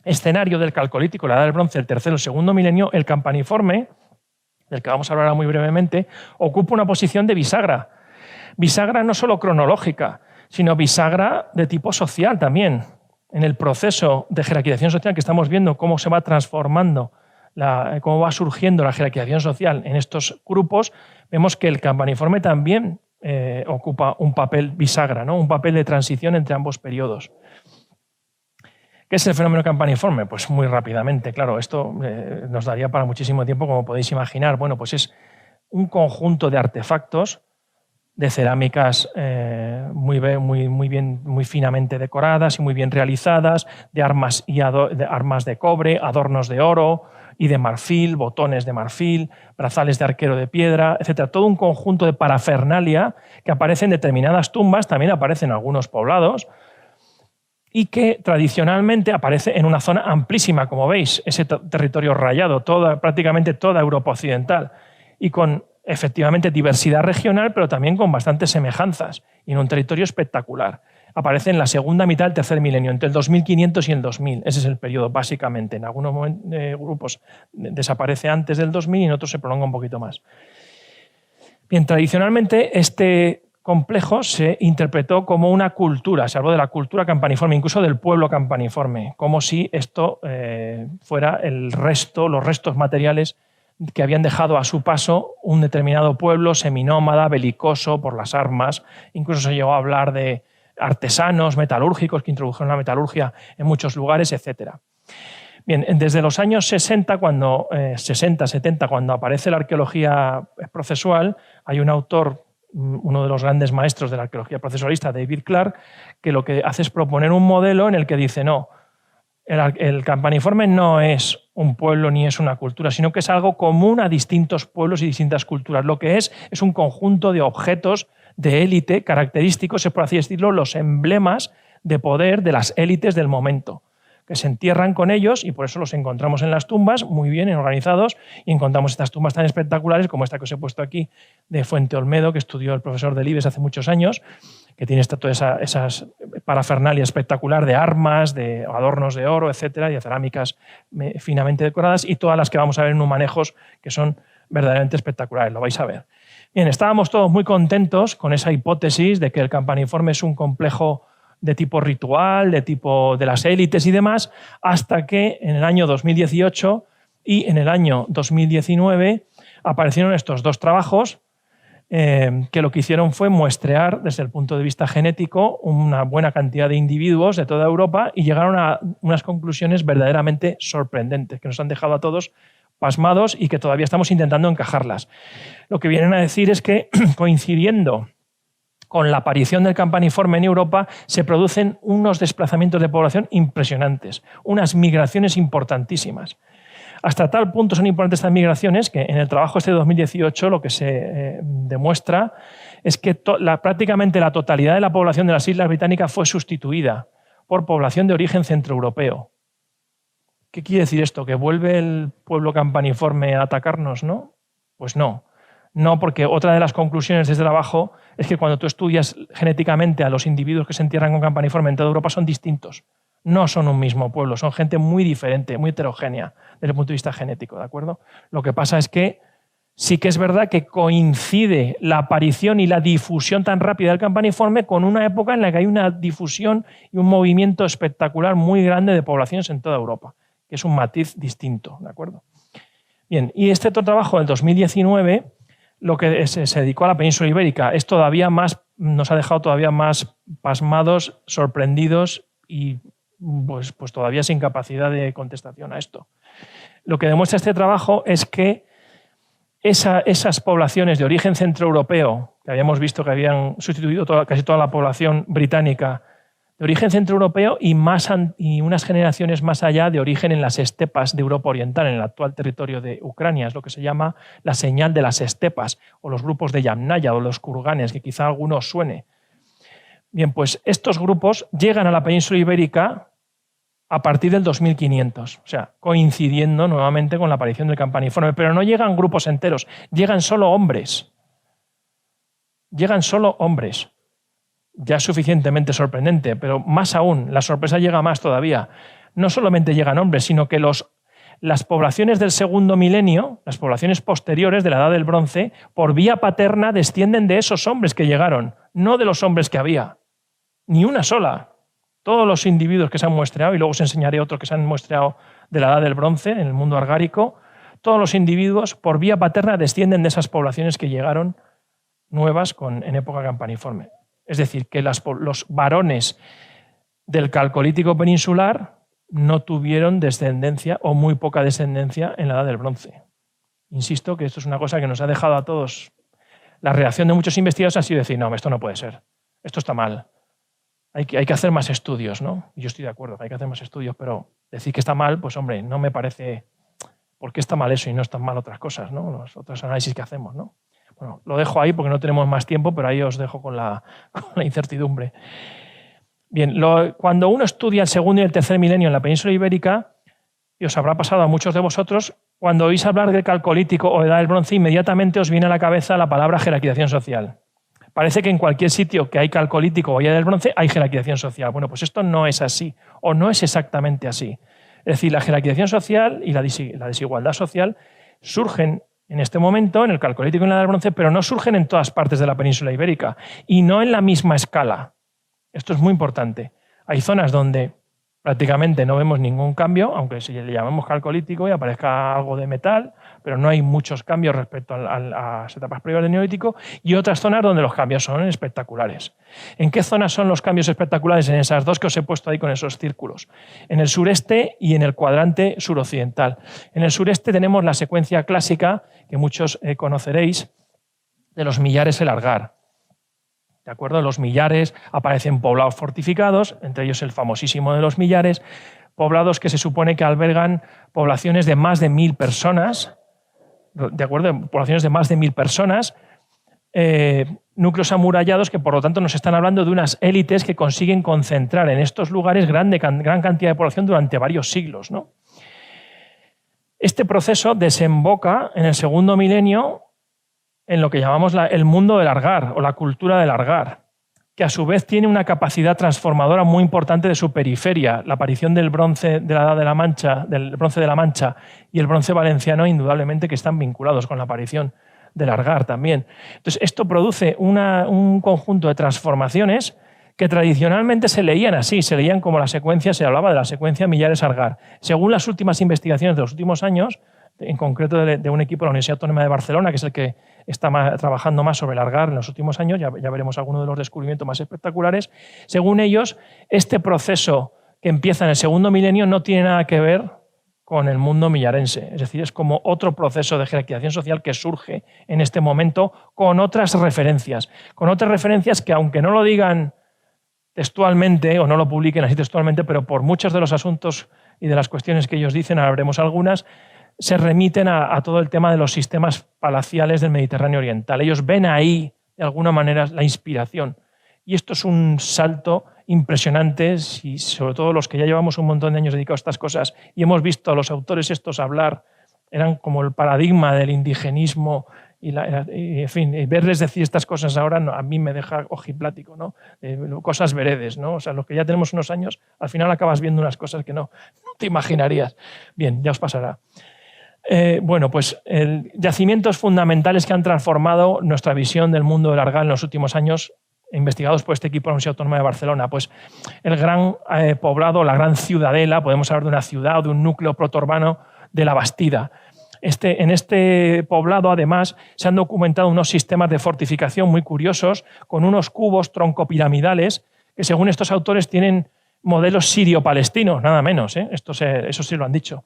[SPEAKER 1] escenario del calcolítico, la edad del bronce, el tercero y el segundo milenio, el campaniforme, del que vamos a hablar muy brevemente, ocupa una posición de bisagra. Bisagra no solo cronológica, sino bisagra de tipo social también. En el proceso de jerarquización social que estamos viendo, cómo se va transformando, cómo va surgiendo la jerarquización social en estos grupos, vemos que el campaniforme también ocupa un papel bisagra, ¿no? Un papel de transición entre ambos periodos. ¿Qué es el fenómeno campaniforme? Pues muy rápidamente, claro, esto nos daría para muchísimo tiempo, como podéis imaginar. Bueno, pues es un conjunto de artefactos, de cerámicas muy finamente decoradas y muy bien realizadas, de armas de cobre, adornos de oro y de marfil, botones de marfil, brazales de arquero de piedra, etc. Todo un conjunto de parafernalia que aparece en determinadas tumbas, también aparece en algunos poblados, y que tradicionalmente aparece en una zona amplísima, como veis, ese territorio rayado, prácticamente toda Europa occidental, y con efectivamente diversidad regional, pero también con bastantes semejanzas, y en un territorio espectacular. Aparece en la segunda mitad del tercer milenio, entre el 2500 y el 2000. Ese es el periodo, básicamente. En algunos grupos desaparece antes del 2000 y en otros se prolonga un poquito más. Bien, tradicionalmente este complejo se interpretó como una cultura, se habló de la cultura campaniforme, incluso del pueblo campaniforme, como si esto fuera los restos materiales que habían dejado a su paso un determinado pueblo seminómada, belicoso por las armas. Incluso se llegó a hablar de artesanos metalúrgicos que introdujeron la metalurgia en muchos lugares, etc. Bien, desde los años 60, 70, cuando aparece la arqueología procesual, hay un autor, uno de los grandes maestros de la arqueología procesualista, David Clark, que lo que hace es proponer un modelo en el que dice, no, el campaniforme no es un pueblo ni es una cultura, sino que es algo común a distintos pueblos y distintas culturas. Lo que es un conjunto de objetos de élite característicos, por así decirlo, los emblemas de poder de las élites del momento, que se entierran con ellos y por eso los encontramos en las tumbas muy bien organizados y encontramos estas tumbas tan espectaculares como esta que os he puesto aquí de Fuente Olmedo, que estudió el profesor Delibes hace muchos años, que tiene toda esas parafernalia espectacular de armas, de adornos de oro, etcétera, y de cerámicas finamente decoradas, y todas las que vamos a ver en Humanejos, que son verdaderamente espectaculares, lo vais a ver. Bien, estábamos todos muy contentos con esa hipótesis de que el campaniforme es un complejo de tipo ritual, de tipo de las élites y demás, hasta que en el año 2018 y en el año 2019 aparecieron estos dos trabajos que lo que hicieron fue muestrear desde el punto de vista genético una buena cantidad de individuos de toda Europa y llegaron a unas conclusiones verdaderamente sorprendentes que nos han dejado a todos pasmados y que todavía estamos intentando encajarlas. Lo que vienen a decir es que coincidiendo con la aparición del campaniforme en Europa, se producen unos desplazamientos de población impresionantes, unas migraciones importantísimas. Hasta tal punto son importantes estas migraciones que en el trabajo este de 2018 lo que se demuestra es que prácticamente la totalidad de la población de las Islas Británicas fue sustituida por población de origen centroeuropeo. ¿Qué quiere decir esto? ¿Que vuelve el pueblo campaniforme a atacarnos? ¿No? Pues no. No, porque otra de las conclusiones de este trabajo es que cuando tú estudias genéticamente a los individuos que se entierran con campaniforme en toda Europa son distintos. No son un mismo pueblo, son gente muy diferente, muy heterogénea desde el punto de vista genético, ¿de acuerdo? Lo que pasa es que sí que es verdad que coincide la aparición y la difusión tan rápida del campaniforme con una época en la que hay una difusión y un movimiento espectacular muy grande de poblaciones en toda Europa, que es un matiz distinto, ¿de acuerdo? Bien, y este otro trabajo del 2019, lo que se dedicó a la península ibérica, es todavía más, nos ha dejado todavía más pasmados, sorprendidos y pues todavía sin capacidad de contestación a esto. Lo que demuestra este trabajo es que esas poblaciones de origen centroeuropeo, que habíamos visto que habían sustituido casi toda la población británica, de origen centroeuropeo y unas generaciones más allá de origen en las estepas de Europa Oriental, en el actual territorio de Ucrania, es lo que se llama la señal de las estepas, o los grupos de Yamnaya o los kurganes, que quizá a alguno os suene. Bien, pues estos grupos llegan a la península ibérica a partir del 2500, o sea, coincidiendo nuevamente con la aparición del campaniforme, pero no llegan grupos enteros, llegan solo hombres. Llegan solo hombres. Ya es suficientemente sorprendente, pero más aún, la sorpresa llega más todavía. No solamente llegan hombres, sino que las poblaciones del segundo milenio, las poblaciones posteriores de la Edad del Bronce, por vía paterna descienden de esos hombres que llegaron, no de los hombres que había. Ni una sola. Todos los individuos que se han muestreado, y luego os enseñaré otros que se han muestreado de la Edad del Bronce, en el mundo argárico, todos los individuos por vía paterna descienden de esas poblaciones que llegaron nuevas en época campaniforme. Es decir, que los varones del Calcolítico peninsular no tuvieron descendencia o muy poca descendencia en la Edad del Bronce. Insisto que esto es una cosa que nos ha dejado a todos. La reacción de muchos investigadores ha sido decir, no, esto no puede ser, esto está mal. Hay que hacer más estudios, ¿no? Yo estoy de acuerdo que hay que hacer más estudios, pero decir que está mal, pues hombre, no me parece... ¿Por qué está mal eso y no están mal otras cosas, ¿no? Los otros análisis que hacemos, ¿no? Bueno, lo dejo ahí porque no tenemos más tiempo, pero ahí os dejo con la incertidumbre. Bien, cuando uno estudia el segundo y el tercer milenio en la península ibérica, y os habrá pasado a muchos de vosotros, cuando oís hablar del Calcolítico o Edad del Bronce, inmediatamente os viene a la cabeza la palabra jerarquización social. Parece que en cualquier sitio que hay Calcolítico o Edad del Bronce hay jerarquización social. Bueno, pues esto no es así, o no es exactamente así. Es decir, la jerarquización social y la desigualdad social surgen en este momento en el Calcolítico y en la Edad del Bronce, pero no surgen en todas partes de la península ibérica y no en la misma escala. Esto es muy importante. Hay zonas donde prácticamente no vemos ningún cambio, aunque si le llamamos calcolítico y aparezca algo de metal, pero no hay muchos cambios respecto a las etapas previas del Neolítico, y otras zonas donde los cambios son espectaculares. ¿En qué zonas son los cambios espectaculares? En esas dos que os he puesto ahí con esos círculos. En el sureste y en el cuadrante suroccidental. En el sureste tenemos la secuencia clásica, que muchos conoceréis, de los millares El Argar. ¿De acuerdo? Los millares aparecen poblados fortificados, entre ellos el famosísimo de los millares, poblados que se supone que albergan poblaciones de más de 1000 personas, ¿de acuerdo? Poblaciones de más de 1000 personas, núcleos amurallados que por lo tanto nos están hablando de unas élites que consiguen concentrar en estos lugares gran cantidad de población durante varios siglos, ¿no? Este proceso desemboca en el segundo milenio en lo que llamamos el mundo del Argar o la cultura del Argar, que a su vez tiene una capacidad transformadora muy importante de su periferia. La aparición del bronce de la Edad de la Mancha, del bronce de la Mancha y el bronce valenciano, indudablemente que están vinculados con la aparición del Argar también. Entonces, esto produce un conjunto de transformaciones que tradicionalmente se leían así, se leían como la secuencia, se hablaba de la secuencia Millares-Argar. Según las últimas investigaciones de los últimos años, en concreto de un equipo de la Universidad Autónoma de Barcelona, que es el que está trabajando más sobre el Argar en los últimos años, ya veremos algunos de los descubrimientos más espectaculares. Según ellos, este proceso que empieza en el segundo milenio no tiene nada que ver con el mundo millarense. Es decir, es como otro proceso de jerarquización social que surge en este momento con otras referencias que, aunque no lo digan textualmente o no lo publiquen así textualmente, pero por muchos de los asuntos y de las cuestiones que ellos dicen, ahora veremos algunas, se remiten a todo el tema de los sistemas palaciales del Mediterráneo Oriental. Ellos ven ahí, de alguna manera, la inspiración. Y esto es un salto impresionante, y sobre todo los que ya llevamos un montón de años dedicados a estas cosas y hemos visto a los autores estos hablar, eran como el paradigma del indigenismo y en fin, verles decir estas cosas ahora a mí me deja ojiplático, ¿no? Cosas veredes, ¿no? O sea, los que ya tenemos unos años, al final acabas viendo unas cosas que no te imaginarías. Bien, ya os pasará. Bueno, pues yacimientos fundamentales que han transformado nuestra visión del mundo del Argar en los últimos años, investigados por este equipo de la Universidad Autónoma de Barcelona. Pues el gran poblado, la gran ciudadela, podemos hablar de una ciudad o de un núcleo protourbano de la Bastida. En este poblado, además, se han documentado unos sistemas de fortificación muy curiosos, con unos cubos troncopiramidales que, según estos autores, tienen modelos sirio-palestinos, nada menos, ¿eh? Eso sí lo han dicho,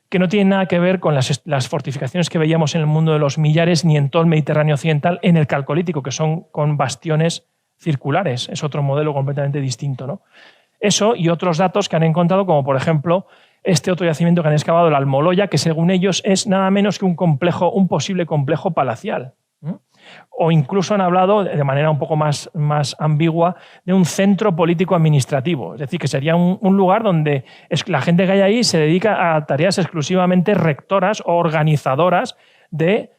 [SPEAKER 1] que no tienen nada que ver con las fortificaciones que veíamos en el mundo de los millares ni en todo el Mediterráneo occidental en el Calcolítico, que son con bastiones circulares. Es otro modelo completamente distinto, ¿no? Eso y otros datos que han encontrado, como por ejemplo este otro yacimiento que han excavado, la Almoloya, que según ellos es nada menos que un posible complejo palacial. O incluso han hablado, de manera un poco más ambigua, de un centro político-administrativo. Es decir, que sería un lugar donde la gente que hay ahí se dedica a tareas exclusivamente rectoras o organizadoras del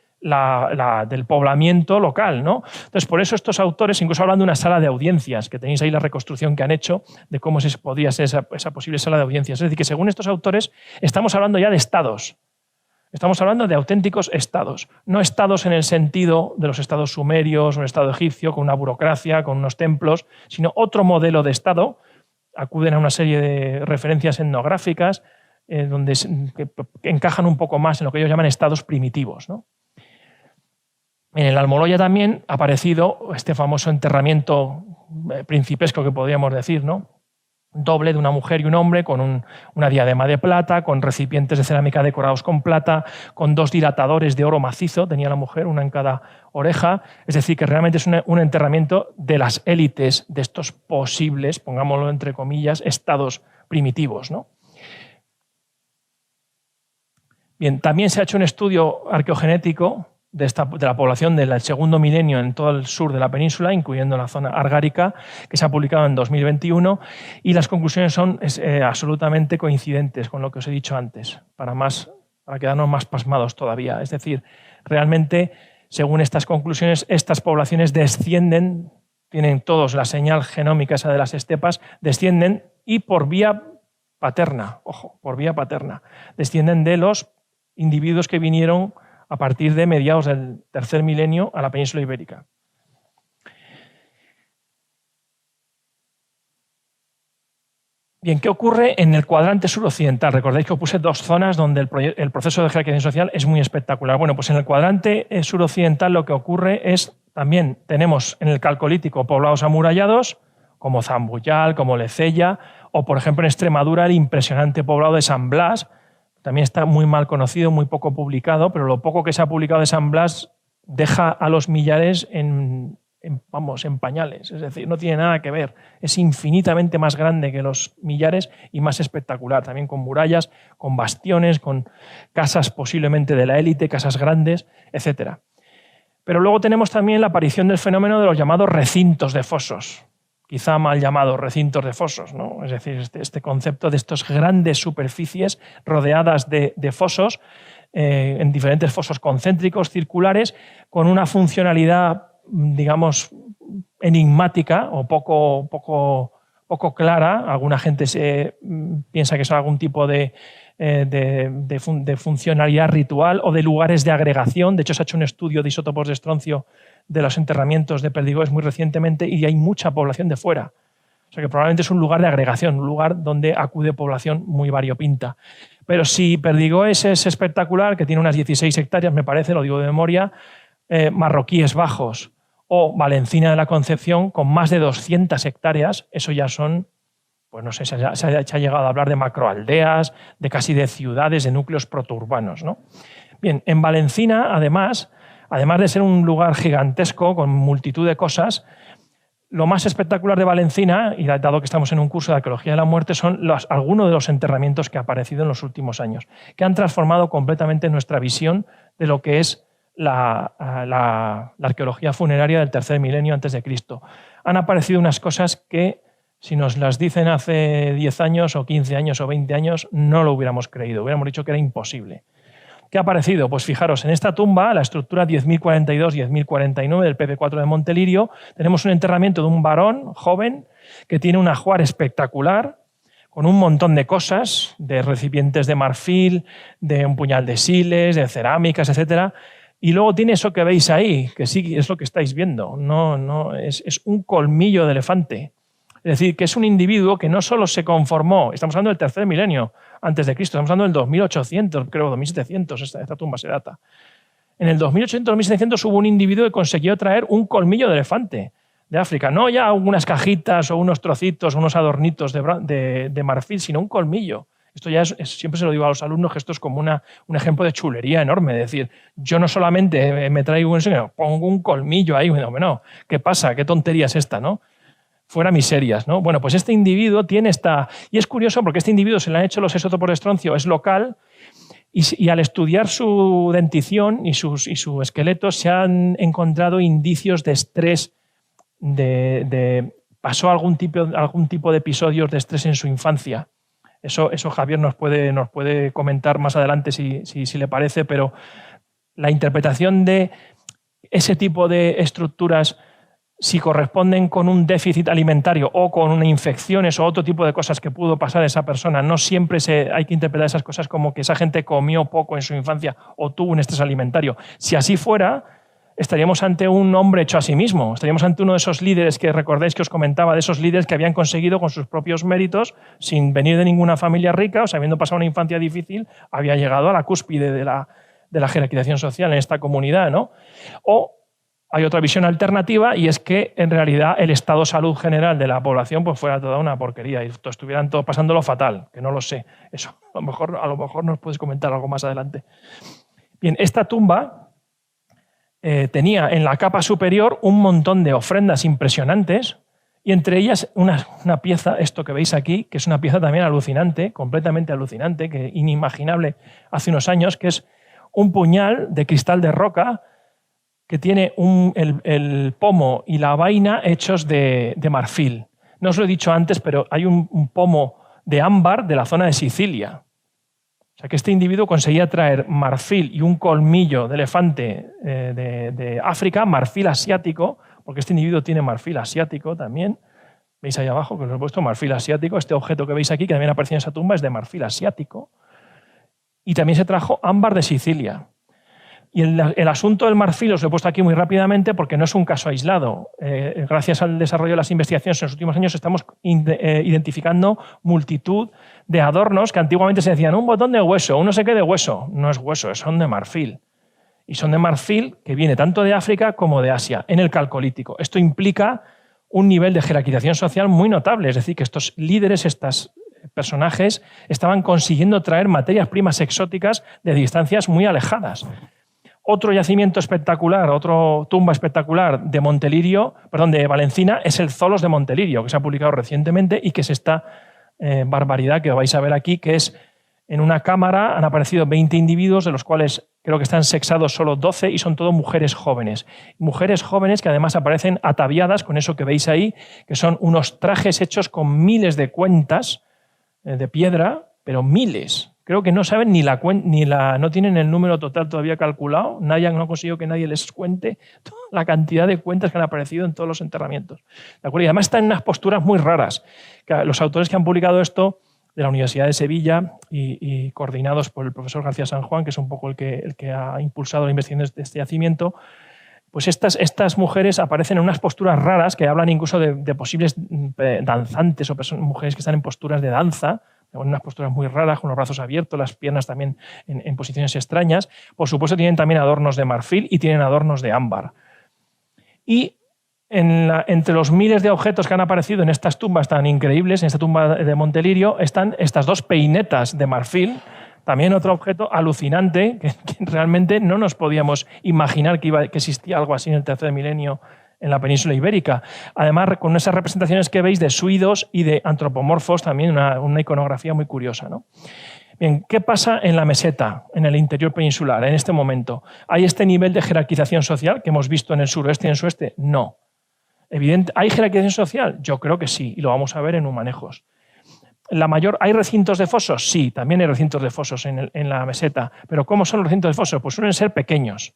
[SPEAKER 1] poblamiento local, ¿no? Entonces, por eso estos autores incluso hablan de una sala de audiencias, que tenéis ahí la reconstrucción que han hecho de cómo podría ser esa posible sala de audiencias. Es decir, que según estos autores estamos hablando ya de estados. Estamos hablando de auténticos estados, no estados en el sentido de los estados sumerios o el estado egipcio, con una burocracia, con unos templos, sino otro modelo de estado. Acuden a una serie de referencias etnográficas que encajan un poco más en lo que ellos llaman estados primitivos, ¿no? En el Almoloya también ha aparecido este famoso enterramiento principesco que podríamos decir, ¿no? Doble de una mujer y un hombre, con una diadema de plata, con recipientes de cerámica decorados con plata, con 2 dilatadores de oro macizo, tenía la mujer, una en cada oreja. Es decir, que realmente es un enterramiento de las élites de estos posibles, pongámoslo entre comillas, estados primitivos, ¿no? Bien, también se ha hecho un estudio arqueogenético de la población del segundo milenio en todo el sur de la península, incluyendo la zona argárica, que se ha publicado en 2021, y las conclusiones son absolutamente coincidentes con lo que os he dicho antes, para quedarnos más pasmados todavía. Es decir, realmente, según estas conclusiones, estas poblaciones descienden, tienen todos la señal genómica esa de las estepas, descienden y por vía paterna, ojo, por vía paterna, descienden de los individuos que vinieron a partir de mediados del tercer milenio a la península ibérica. Bien, ¿qué ocurre en el cuadrante suroccidental? Recordáis que os puse dos zonas donde el proceso de jerarquización social es muy espectacular. Bueno, pues en el cuadrante suroccidental lo que ocurre es, también tenemos en el Calcolítico poblados amurallados, como Zambuyal, como Lecella, o por ejemplo en Extremadura el impresionante poblado de San Blas. También está muy mal conocido, muy poco publicado, pero lo poco que se ha publicado de San Blas deja a los millares en pañales, es decir, no tiene nada que ver. Es infinitamente más grande que los millares y más espectacular, también con murallas, con bastiones, con casas posiblemente de la élite, casas grandes, etc. Pero luego tenemos también la aparición del fenómeno de los llamados recintos de fosos, quizá mal llamados recintos de fosos, ¿no? Es decir, este concepto de estas grandes superficies rodeadas de fosos, en diferentes fosos concéntricos, circulares, con una funcionalidad, digamos, enigmática o poco clara. Alguna gente piensa que son algún tipo de funcionalidad ritual o de lugares de agregación. De hecho, se ha hecho un estudio de isótopos de estroncio de los enterramientos de Perdigoes muy recientemente y hay mucha población de fuera. O sea que probablemente es un lugar de agregación, un lugar donde acude población muy variopinta. Pero si Perdigoes es espectacular, que tiene unas 16 hectáreas, me parece, lo digo de memoria, Marroquíes Bajos o Valencina de la Concepción con más de 200 hectáreas, eso ya son, pues no sé, se ha llegado a hablar de macroaldeas, de casi de ciudades, de núcleos protourbanos, ¿no? Bien, en Valencina, además de ser un lugar gigantesco con multitud de cosas, lo más espectacular de Valencina, y dado que estamos en un curso de arqueología de la muerte, son algunos de los enterramientos que han aparecido en los últimos años, que han transformado completamente nuestra visión de lo que es la arqueología funeraria del tercer milenio antes de Cristo. Han aparecido unas cosas que, si nos las dicen hace 10 años o 15 años o 20 años, no lo hubiéramos creído, hubiéramos dicho que era imposible. ¿Qué ha aparecido? Pues fijaros, en esta tumba, la estructura 10.042-10.049 del PP4 de Montelirio, tenemos un enterramiento de un varón joven que tiene un ajuar espectacular, con un montón de cosas, de recipientes de marfil, de un puñal de siles, de cerámicas, etc. Y luego tiene eso que veis ahí, que sí es lo que estáis viendo, es un colmillo de elefante. Es decir, que es un individuo que no solo se conformó, estamos hablando del tercer milenio antes de Cristo, estamos hablando del 2800, creo, 2700, esta tumba se data. En el 2800-2700 hubo un individuo que consiguió traer un colmillo de elefante de África, no ya unas cajitas o unos trocitos o unos adornitos de marfil, sino un colmillo. Esto ya siempre se lo digo a los alumnos, que esto es como un ejemplo de chulería enorme. Es decir, yo no solamente me traigo un sino pongo un colmillo ahí, no, ¿qué pasa? ¿Qué tontería es esta, no? Fuera miserias, ¿no? Bueno, pues este individuo tiene esta... Y es curioso porque este individuo se le han hecho los isótopos de estroncio, es local, y al estudiar su dentición y su esqueleto se han encontrado indicios de estrés, pasó algún tipo de episodios de estrés en su infancia. Eso Javier nos puede comentar más adelante si le parece, pero la interpretación de ese tipo de estructuras, si corresponden con un déficit alimentario o con una infecciones o otro tipo de cosas que pudo pasar a esa persona, no siempre hay que interpretar esas cosas como que esa gente comió poco en su infancia o tuvo un estrés alimentario. Si así fuera, estaríamos ante un hombre hecho a sí mismo, estaríamos ante uno de esos líderes que recordáis que os comentaba, de esos líderes que habían conseguido con sus propios méritos, sin venir de ninguna familia rica, o sea, habiendo pasado una infancia difícil, había llegado a la cúspide de la jerarquización social en esta comunidad, ¿no? O hay otra visión alternativa, y es que en realidad el estado de salud general de la población pues fuera toda una porquería y estuvieran todos pasándolo fatal, que no lo sé. Eso a lo mejor nos puedes comentar algo más adelante. Bien, esta tumba tenía en la capa superior un montón de ofrendas impresionantes, y entre ellas una pieza, esto que veis aquí, que es una pieza también alucinante, completamente alucinante, que inimaginable hace unos años, que es un puñal de cristal de roca que tiene el pomo y la vaina hechos de marfil. No os lo he dicho antes, pero hay un pomo de ámbar de la zona de Sicilia. O sea que este individuo conseguía traer marfil y un colmillo de elefante de África, marfil asiático, porque este individuo tiene marfil asiático también. ¿Veis ahí abajo que os he puesto marfil asiático? Este objeto que veis aquí, que también aparece en esa tumba, es de marfil asiático. Y también se trajo ámbar de Sicilia. Y el asunto del marfil os lo he puesto aquí muy rápidamente porque no es un caso aislado. Gracias al desarrollo de las investigaciones en los últimos años estamos identificando multitud de adornos que antiguamente se decían un botón de hueso, un no sé qué de hueso. No es hueso, son de marfil. Y son de marfil que viene tanto de África como de Asia, en el Calcolítico. Esto implica un nivel de jerarquización social muy notable, es decir, que estos líderes, estos personajes, estaban consiguiendo traer materias primas exóticas de distancias muy alejadas. Otro yacimiento espectacular, otra tumba espectacular de Montelirio, perdón, de Valencina, es el Zolos de Montelirio, que se ha publicado recientemente y que es esta barbaridad que vais a ver aquí, que es en una cámara han aparecido 20 individuos, de los cuales creo que están sexados solo 12 y son todo mujeres jóvenes. Mujeres jóvenes que además aparecen ataviadas con eso que veis ahí, que son unos trajes hechos con miles de cuentas de piedra, pero miles. Creo que no saben no tienen el número total todavía calculado. No ha conseguido que nadie les cuente la cantidad de cuentas que han aparecido en todos los enterramientos. ¿De acuerdo? Y además están en unas posturas muy raras. Los autores que han publicado esto de la Universidad de Sevilla y coordinados por el profesor García San Juan, que es un poco el que ha impulsado la investigación de este yacimiento, pues estas mujeres aparecen en unas posturas raras que hablan incluso de posibles danzantes o mujeres que están en posturas de danza, en unas posturas muy raras, con los brazos abiertos, las piernas también en posiciones extrañas. Por supuesto tienen también adornos de marfil y tienen adornos de ámbar. Y entre los miles de objetos que han aparecido en estas tumbas tan increíbles, en esta tumba de Montelirio, están estas dos peinetas de marfil, también otro objeto alucinante que realmente no nos podíamos imaginar que existía algo así en el tercer milenio en la península ibérica. Además, con esas representaciones que veis de suidos y de antropomorfos, también una iconografía muy curiosa, ¿no? Bien, ¿qué pasa en la meseta, en el interior peninsular, en este momento? ¿Hay este nivel de jerarquización social que hemos visto en el suroeste y en el suroeste? No. ¿Hay jerarquización social? Yo creo que sí, y lo vamos a ver en Humanejos. ¿Hay recintos de fosos? Sí, también hay recintos de fosos en la meseta. ¿Pero cómo son los recintos de fosos? Pues suelen ser pequeños,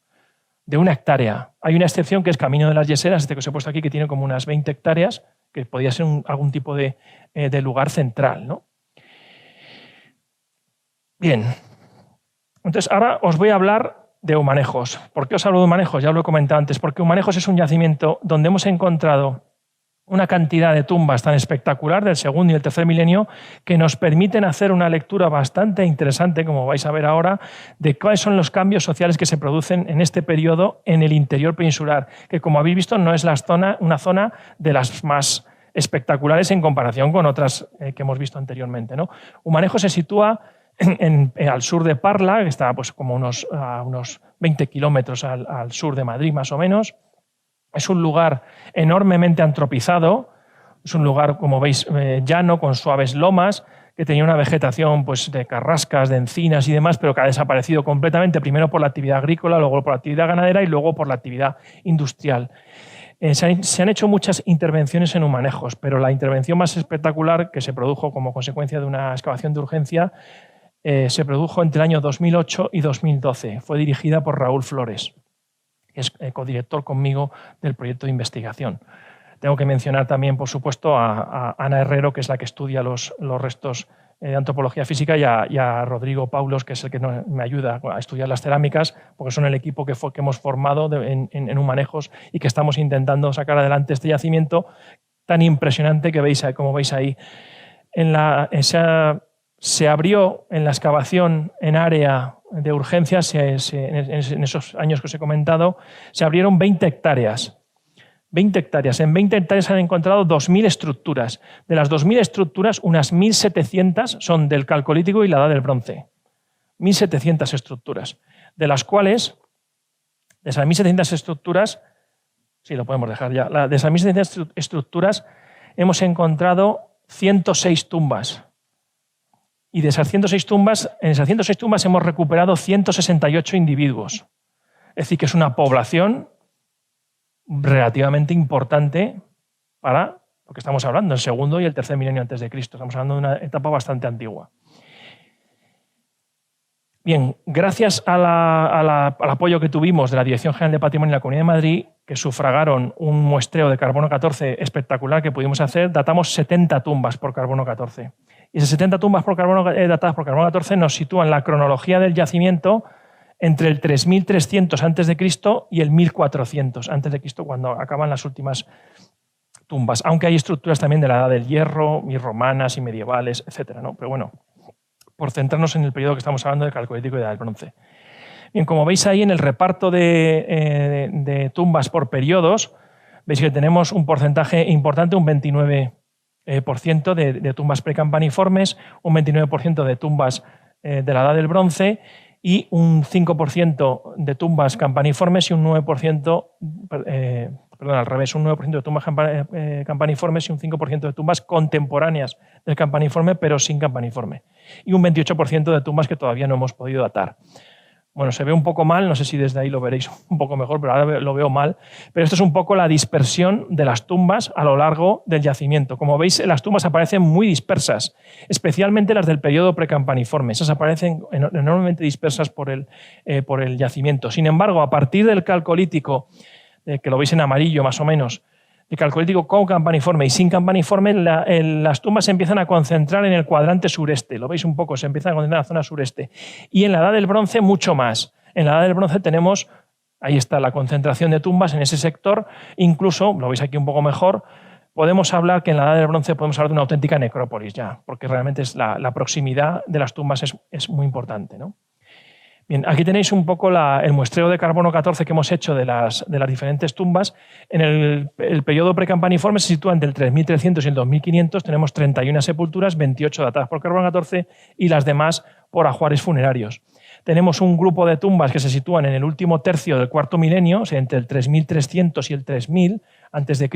[SPEAKER 1] de 1 hectárea. Hay una excepción que es Camino de las Yeseras, este que os he puesto aquí, que tiene como unas 20 hectáreas, que podría ser algún tipo de lugar central, ¿no? Bien. Entonces, ahora os voy a hablar de Humanejos. ¿Por qué os hablo de Humanejos? Ya lo he comentado antes. Porque Humanejos es un yacimiento donde hemos encontrado una cantidad de tumbas tan espectacular del segundo y el tercer milenio que nos permiten hacer una lectura bastante interesante, como vais a ver ahora, de cuáles son los cambios sociales que se producen en este periodo en el interior peninsular, que como habéis visto no es una zona de las más espectaculares en comparación con otras que hemos visto anteriormente, ¿no? Humanejos se sitúa al sur de Parla, que está pues, como a unos 20 kilómetros al sur de Madrid más o menos. Es un lugar enormemente antropizado, es un lugar, como veis, llano, con suaves lomas, que tenía una vegetación pues, de carrascas, de encinas y demás, pero que ha desaparecido completamente, primero por la actividad agrícola, luego por la actividad ganadera y luego por la actividad industrial. Se han hecho muchas intervenciones en Humanejos, pero la intervención más espectacular, que se produjo como consecuencia de una excavación de urgencia, se produjo entre el año 2008 y 2012. Fue dirigida por Raúl Flores, que es codirector conmigo del proyecto de investigación. Tengo que mencionar también, por supuesto, a Ana Herrero, que es la que estudia los restos de antropología física, y a Rodrigo Paulos, que es el que me ayuda a estudiar las cerámicas, porque son el equipo que hemos formado en Humanejos y que estamos intentando sacar adelante este yacimiento tan impresionante que veis, como veis ahí. Se abrió en la excavación en área de urgencias, en esos años que os he comentado, se abrieron 20 hectáreas. 20 hectáreas. En 20 hectáreas se han encontrado 2.000 estructuras. De las 2.000 estructuras, unas 1.700 son del Calcolítico y la Edad del Bronce. 1.700 estructuras. De las cuales, de esas 1.700 estructuras, sí, lo podemos dejar ya, de esas 1.700 estructuras hemos encontrado 106 tumbas. Y de esas 106 tumbas, en esas 106 tumbas hemos recuperado 168 individuos. Es decir, que es una población relativamente importante para lo que estamos hablando, el segundo y el tercer milenio antes de Cristo. Estamos hablando de una etapa bastante antigua. Bien, gracias al apoyo que tuvimos de la Dirección General de Patrimonio de la Comunidad de Madrid, que sufragaron un muestreo de carbono 14 espectacular que pudimos hacer, datamos 70 tumbas por carbono 14. Y esas 70 tumbas datadas por carbono 14 nos sitúan la cronología del yacimiento entre el 3300 a.C. y el 1400 a.C., cuando acaban las últimas tumbas, aunque hay estructuras también de la Edad del Hierro, y romanas, y medievales, etc., ¿no? Pero bueno, por centrarnos en el periodo que estamos hablando del Calcolítico y de la del Bronce. Bien, como veis ahí en el reparto de tumbas por periodos, veis que tenemos un porcentaje importante, un 29% de tumbas precampaniformes, un 29% de tumbas de la Edad del Bronce y un 5% de tumbas campaniformes y un 9%, perdón, al revés, un 9% de tumbas campaniformes y un 5% de tumbas contemporáneas del campaniforme, pero sin campaniforme. Y un 28% de tumbas que todavía no hemos podido datar. Bueno, se ve un poco mal, no sé si desde ahí lo veréis un poco mejor, pero ahora lo veo mal. Pero esto es un poco la dispersión de las tumbas a lo largo del yacimiento. Como veis, las tumbas aparecen muy dispersas, especialmente las del periodo precampaniforme. Esas aparecen enormemente dispersas por el yacimiento. Sin embargo, a partir del Calcolítico, que lo veis en amarillo más o menos, el Calcolítico con campaniforme y sin campaniforme, las tumbas se empiezan a concentrar en el cuadrante sureste. Lo veis un poco, se empiezan a concentrar en la zona sureste. Y en la Edad del Bronce mucho más. En la Edad del Bronce tenemos, ahí está la concentración de tumbas en ese sector. Incluso, lo veis aquí un poco mejor, podemos hablar que en la Edad del Bronce podemos hablar de una auténtica necrópolis ya, porque realmente es la proximidad de las tumbas es muy importante, ¿no? Bien, aquí tenéis un poco el muestreo de carbono 14 que hemos hecho de las diferentes tumbas. En el periodo precampaniforme se sitúa entre el 3300 y el 2500. Tenemos 31 sepulturas, 28 datadas por carbono 14 y las demás por ajuares funerarios. Tenemos un grupo de tumbas que se sitúan en el último tercio del cuarto milenio, o sea, entre el 3300 y el 3000 a.C.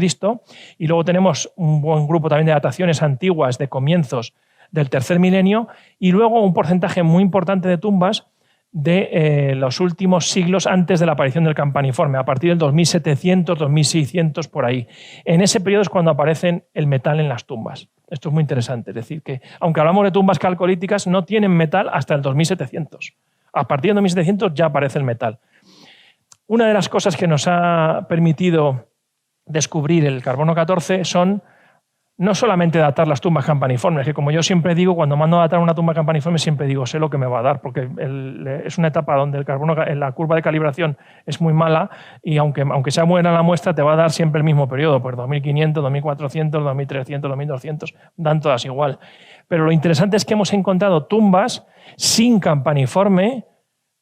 [SPEAKER 1] Y luego tenemos un buen grupo también de dataciones antiguas de comienzos del tercer milenio y luego un porcentaje muy importante de tumbas de los últimos siglos antes de la aparición del campaniforme, a partir del 2700, 2600, por ahí. En ese periodo es cuando aparece el metal en las tumbas. Esto es muy interesante, es decir, que aunque hablamos de tumbas calcolíticas, no tienen metal hasta el 2700. A partir del 2700 ya aparece el metal. Una de las cosas que nos ha permitido descubrir el carbono 14 son no solamente datar las tumbas campaniformes, que como yo siempre digo, cuando mando a datar una tumba campaniforme, siempre digo, sé lo que me va a dar, porque es una etapa donde el carbono, la curva de calibración es muy mala y aunque sea buena la muestra, te va a dar siempre el mismo periodo, pues 2500, 2400, 2300, 2200, dan todas igual. Pero lo interesante es que hemos encontrado tumbas sin campaniforme,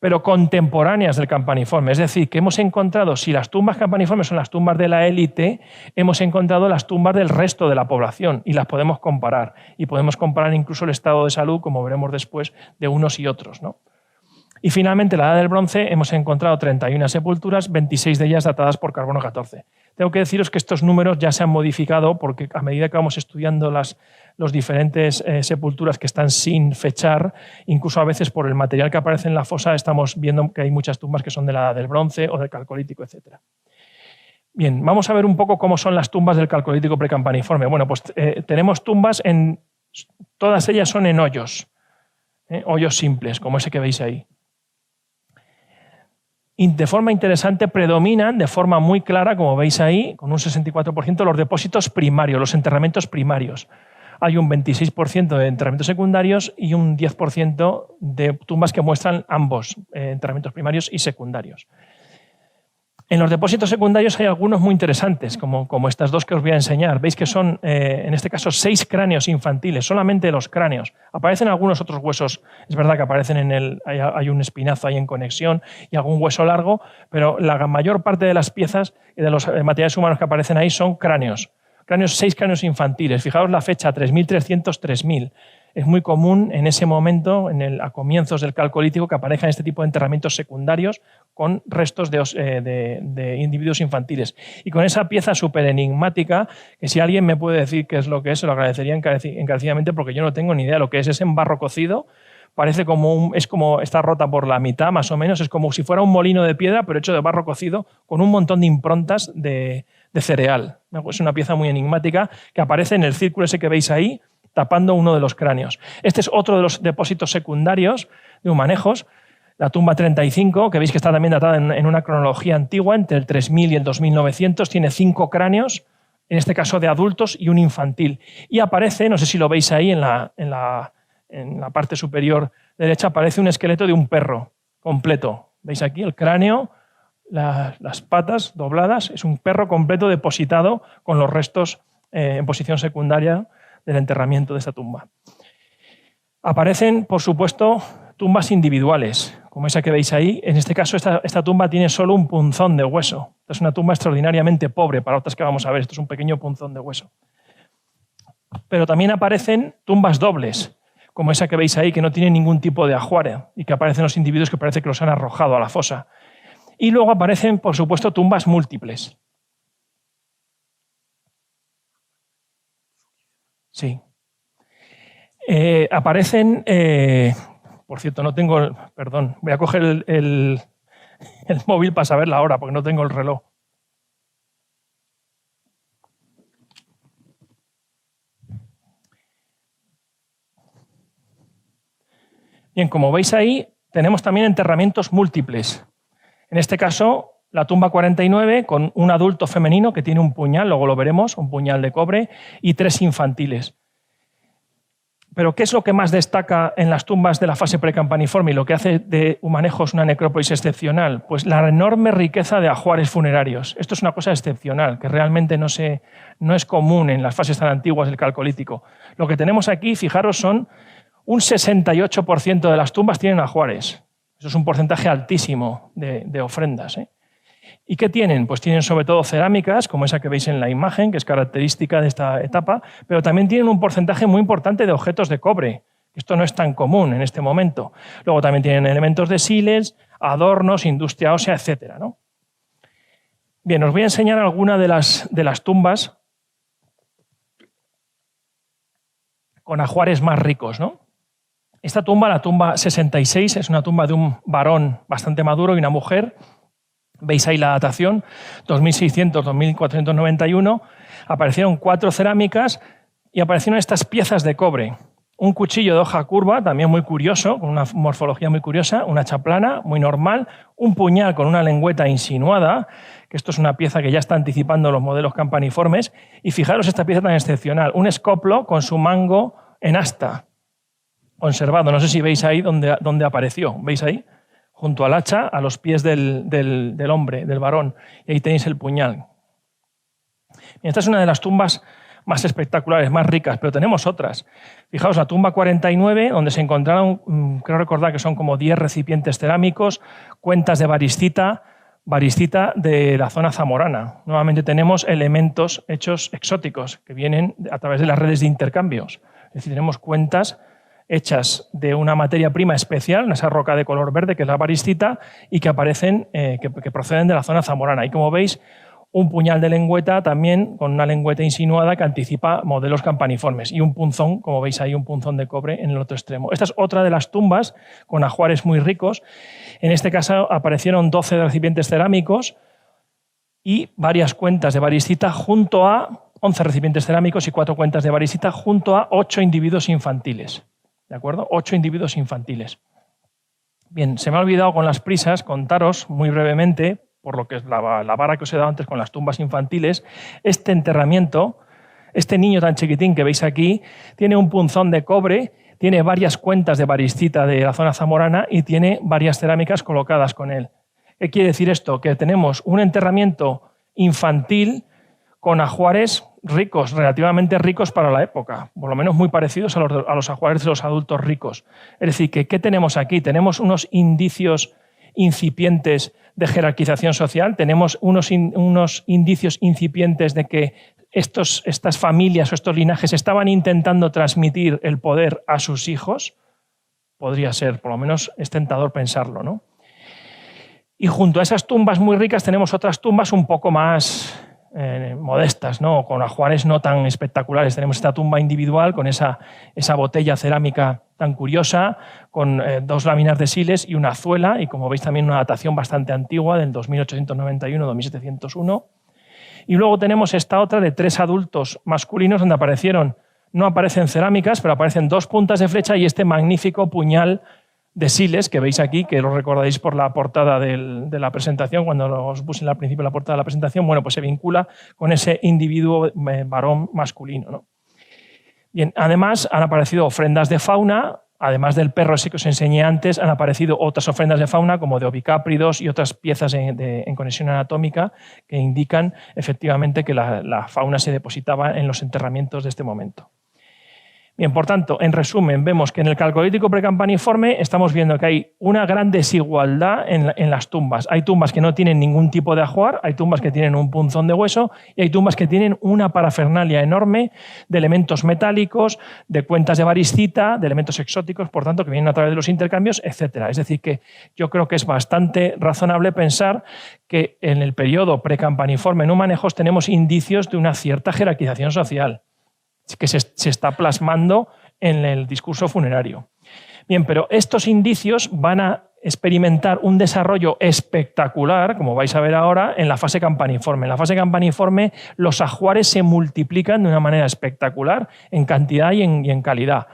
[SPEAKER 1] pero contemporáneas del campaniforme. Es decir, que hemos encontrado, si las tumbas campaniformes son las tumbas de la élite, hemos encontrado las tumbas del resto de la población y las podemos comparar. Y podemos comparar incluso el estado de salud, como veremos después, de unos y otros, ¿no? Y finalmente, en la Edad del Bronce, hemos encontrado 31 sepulturas, 26 de ellas datadas por carbono 14. Tengo que deciros que estos números ya se han modificado porque a medida que vamos estudiando los diferentes sepulturas que están sin fechar, incluso a veces por el material que aparece en la fosa, estamos viendo que hay muchas tumbas que son de la Edad del Bronce o del Calcolítico, etc. Bien, vamos a ver un poco cómo son las tumbas del Calcolítico precampaniforme. Bueno, pues tenemos tumbas, todas ellas son en hoyos, hoyos simples, como ese que veis ahí. Y de forma interesante predominan de forma muy clara, como veis ahí, con un 64%, los depósitos primarios, los enterramientos primarios. Hay un 26% de enterramientos secundarios y un 10% de tumbas que muestran ambos, enterramientos primarios y secundarios. En los depósitos secundarios hay algunos muy interesantes, como estas dos que os voy a enseñar. Veis que son, en este caso, 6 cráneos infantiles, solamente los cráneos. Aparecen algunos otros huesos, es verdad que aparecen hay un espinazo ahí en conexión y algún hueso largo, pero la mayor parte de las piezas y de los materiales humanos que aparecen ahí son cráneos. 6 cráneos infantiles. Fijaos la fecha, 3300-3000. Es muy común en ese momento, a comienzos del Calcolítico, que aparezcan este tipo de enterramientos secundarios con restos de individuos infantiles. Y con esa pieza súper enigmática, que si alguien me puede decir qué es lo que es, se lo agradecería encarecidamente porque yo no tengo ni idea de lo que es. Es en barro cocido, parece es como está rota por la mitad más o menos, es como si fuera un molino de piedra, pero hecho de barro cocido, con un montón de improntas de cereal. Es una pieza muy enigmática que aparece en el círculo ese que veis ahí, tapando uno de los cráneos. Este es otro de los depósitos secundarios de humanejos, la tumba 35, que veis que está también datada en una cronología antigua, entre el 3000 y el 2900, tiene 5 cráneos, en este caso de adultos y un infantil. Y aparece, no sé si lo veis ahí en la parte superior derecha, aparece un esqueleto de un perro completo, ¿Veis aquí el cráneo, las patas dobladas? Es un perro completo depositado con los restos en posición secundaria del enterramiento de esta tumba. Aparecen, por supuesto, tumbas individuales, como esa que veis ahí. En este caso, esta tumba tiene solo un punzón de hueso. Esta es una tumba extraordinariamente pobre para otras que vamos a ver. Esto es un pequeño punzón de hueso. Pero también aparecen tumbas dobles, como esa que veis ahí, que no tiene ningún tipo de ajuare y que aparecen los individuos que parece que los han arrojado a la fosa. Y luego aparecen, por supuesto, tumbas múltiples. Sí. Aparecen... por cierto, no tengo... Perdón, voy a coger el móvil para saber la hora, porque no tengo el reloj. Bien, como veis ahí, tenemos también enterramientos múltiples. En este caso, la tumba 49 con un adulto femenino que tiene un puñal, luego lo veremos, un puñal de cobre, y 3 infantiles. Pero ¿qué es lo que más destaca en las tumbas de la fase precampaniforme y lo que hace de Humanejos una necrópolis excepcional? Pues la enorme riqueza de ajuares funerarios. Esto es una cosa excepcional, que realmente no es común en las fases tan antiguas del Calcolítico. Lo que tenemos aquí, fijaros, son un 68% de las tumbas tienen ajuares. Eso es un porcentaje altísimo de ofrendas, ¿eh? ¿Y qué tienen? Pues tienen sobre todo cerámicas, como esa que veis en la imagen, que es característica de esta etapa, pero también tienen un porcentaje muy importante de objetos de cobre. Esto no es tan común en este momento. Luego también tienen elementos de siles, adornos, industria ósea, etc., ¿no? Bien, os voy a enseñar algunas de las tumbas con ajuares más ricos, ¿no? Esta tumba, la tumba 66, es una tumba de un varón bastante maduro y una mujer. Veis ahí la datación, 2600-2491. Aparecieron 4 cerámicas y aparecieron estas piezas de cobre. Un cuchillo de hoja curva, también muy curioso, con una morfología muy curiosa, una chaplana muy normal, un puñal con una lengüeta insinuada, que esto es una pieza que ya está anticipando los modelos campaniformes. Y fijaros esta pieza tan excepcional, un escoplo con su mango en asta, conservado. No sé si veis ahí dónde apareció. ¿Veis ahí? Junto al hacha, a los pies del hombre, del varón. Y ahí tenéis el puñal. Y esta es una de las tumbas más espectaculares, más ricas, pero tenemos otras. Fijaos, la tumba 49, donde se encontraron, creo recordar que son como 10 recipientes cerámicos, cuentas de variscita de la zona zamorana. Nuevamente tenemos elementos hechos exóticos que vienen a través de las redes de intercambios. Es decir, tenemos cuentas hechas de una materia prima especial, esa roca de color verde que es la variscita, y que aparecen, que proceden de la zona zamorana. Y como veis, un puñal de lengüeta también con una lengüeta insinuada que anticipa modelos campaniformes. Y un punzón, como veis ahí, un punzón de cobre en el otro extremo. Esta es otra de las tumbas con ajuares muy ricos. En este caso aparecieron 12 recipientes cerámicos y varias cuentas de variscita junto a 11 recipientes cerámicos y 4 cuentas de variscita junto a 8 individuos infantiles. ¿De acuerdo? 8 individuos infantiles. Bien, se me ha olvidado con las prisas contaros muy brevemente, por lo que es la vara que os he dado antes con las tumbas infantiles, este enterramiento, este niño tan chiquitín que veis aquí, tiene un punzón de cobre, tiene varias cuentas de variscita de la zona zamorana y tiene varias cerámicas colocadas con él. ¿Qué quiere decir esto? Que tenemos un enterramiento infantil con ajuares ricos, relativamente ricos para la época, por lo menos muy parecidos a los ajuares de los adultos ricos. Es decir, ¿qué tenemos aquí? Tenemos unos indicios incipientes de jerarquización social, tenemos unos indicios incipientes de que estas familias o estos linajes estaban intentando transmitir el poder a sus hijos. Podría ser, por lo menos es tentador pensarlo, ¿no? Y junto a esas tumbas muy ricas tenemos otras tumbas un poco más modestas, ¿no? Con ajuares no tan espectaculares. Tenemos esta tumba individual con esa botella cerámica tan curiosa, con 2 láminas de siles y una azuela, y como veis también una datación bastante antigua del 2891-2701. Y luego tenemos esta otra de 3 adultos masculinos donde no aparecen cerámicas, pero aparecen 2 puntas de flecha y este magnífico puñal de siles que veis aquí, que lo recordáis por la portada de la presentación, cuando os puse al principio la portada de la presentación, bueno, pues se vincula con ese individuo varón masculino, ¿no? Bien, además han aparecido ofrendas de fauna, además del perro ese que os enseñé antes, han aparecido otras ofrendas de fauna como de ovicápridos y otras piezas en conexión anatómica que indican efectivamente que la fauna se depositaba en los enterramientos de este momento. Bien, por tanto, en resumen, vemos que en el calcolítico precampaniforme estamos viendo que hay una gran desigualdad en las tumbas. Hay tumbas que no tienen ningún tipo de ajuar, hay tumbas que tienen un punzón de hueso y hay tumbas que tienen una parafernalia enorme de elementos metálicos, de cuentas de variscita, de elementos exóticos, por tanto, que vienen a través de los intercambios, etc. Es decir, que yo creo que es bastante razonable pensar que en el periodo precampaniforme en Humanejos tenemos indicios de una cierta jerarquización social que se está plasmando en el discurso funerario. Bien, pero estos indicios van a experimentar un desarrollo espectacular, como vais a ver ahora, en la fase campaniforme. En la fase campaniforme los ajuares se multiplican de una manera espectacular en cantidad y en calidad.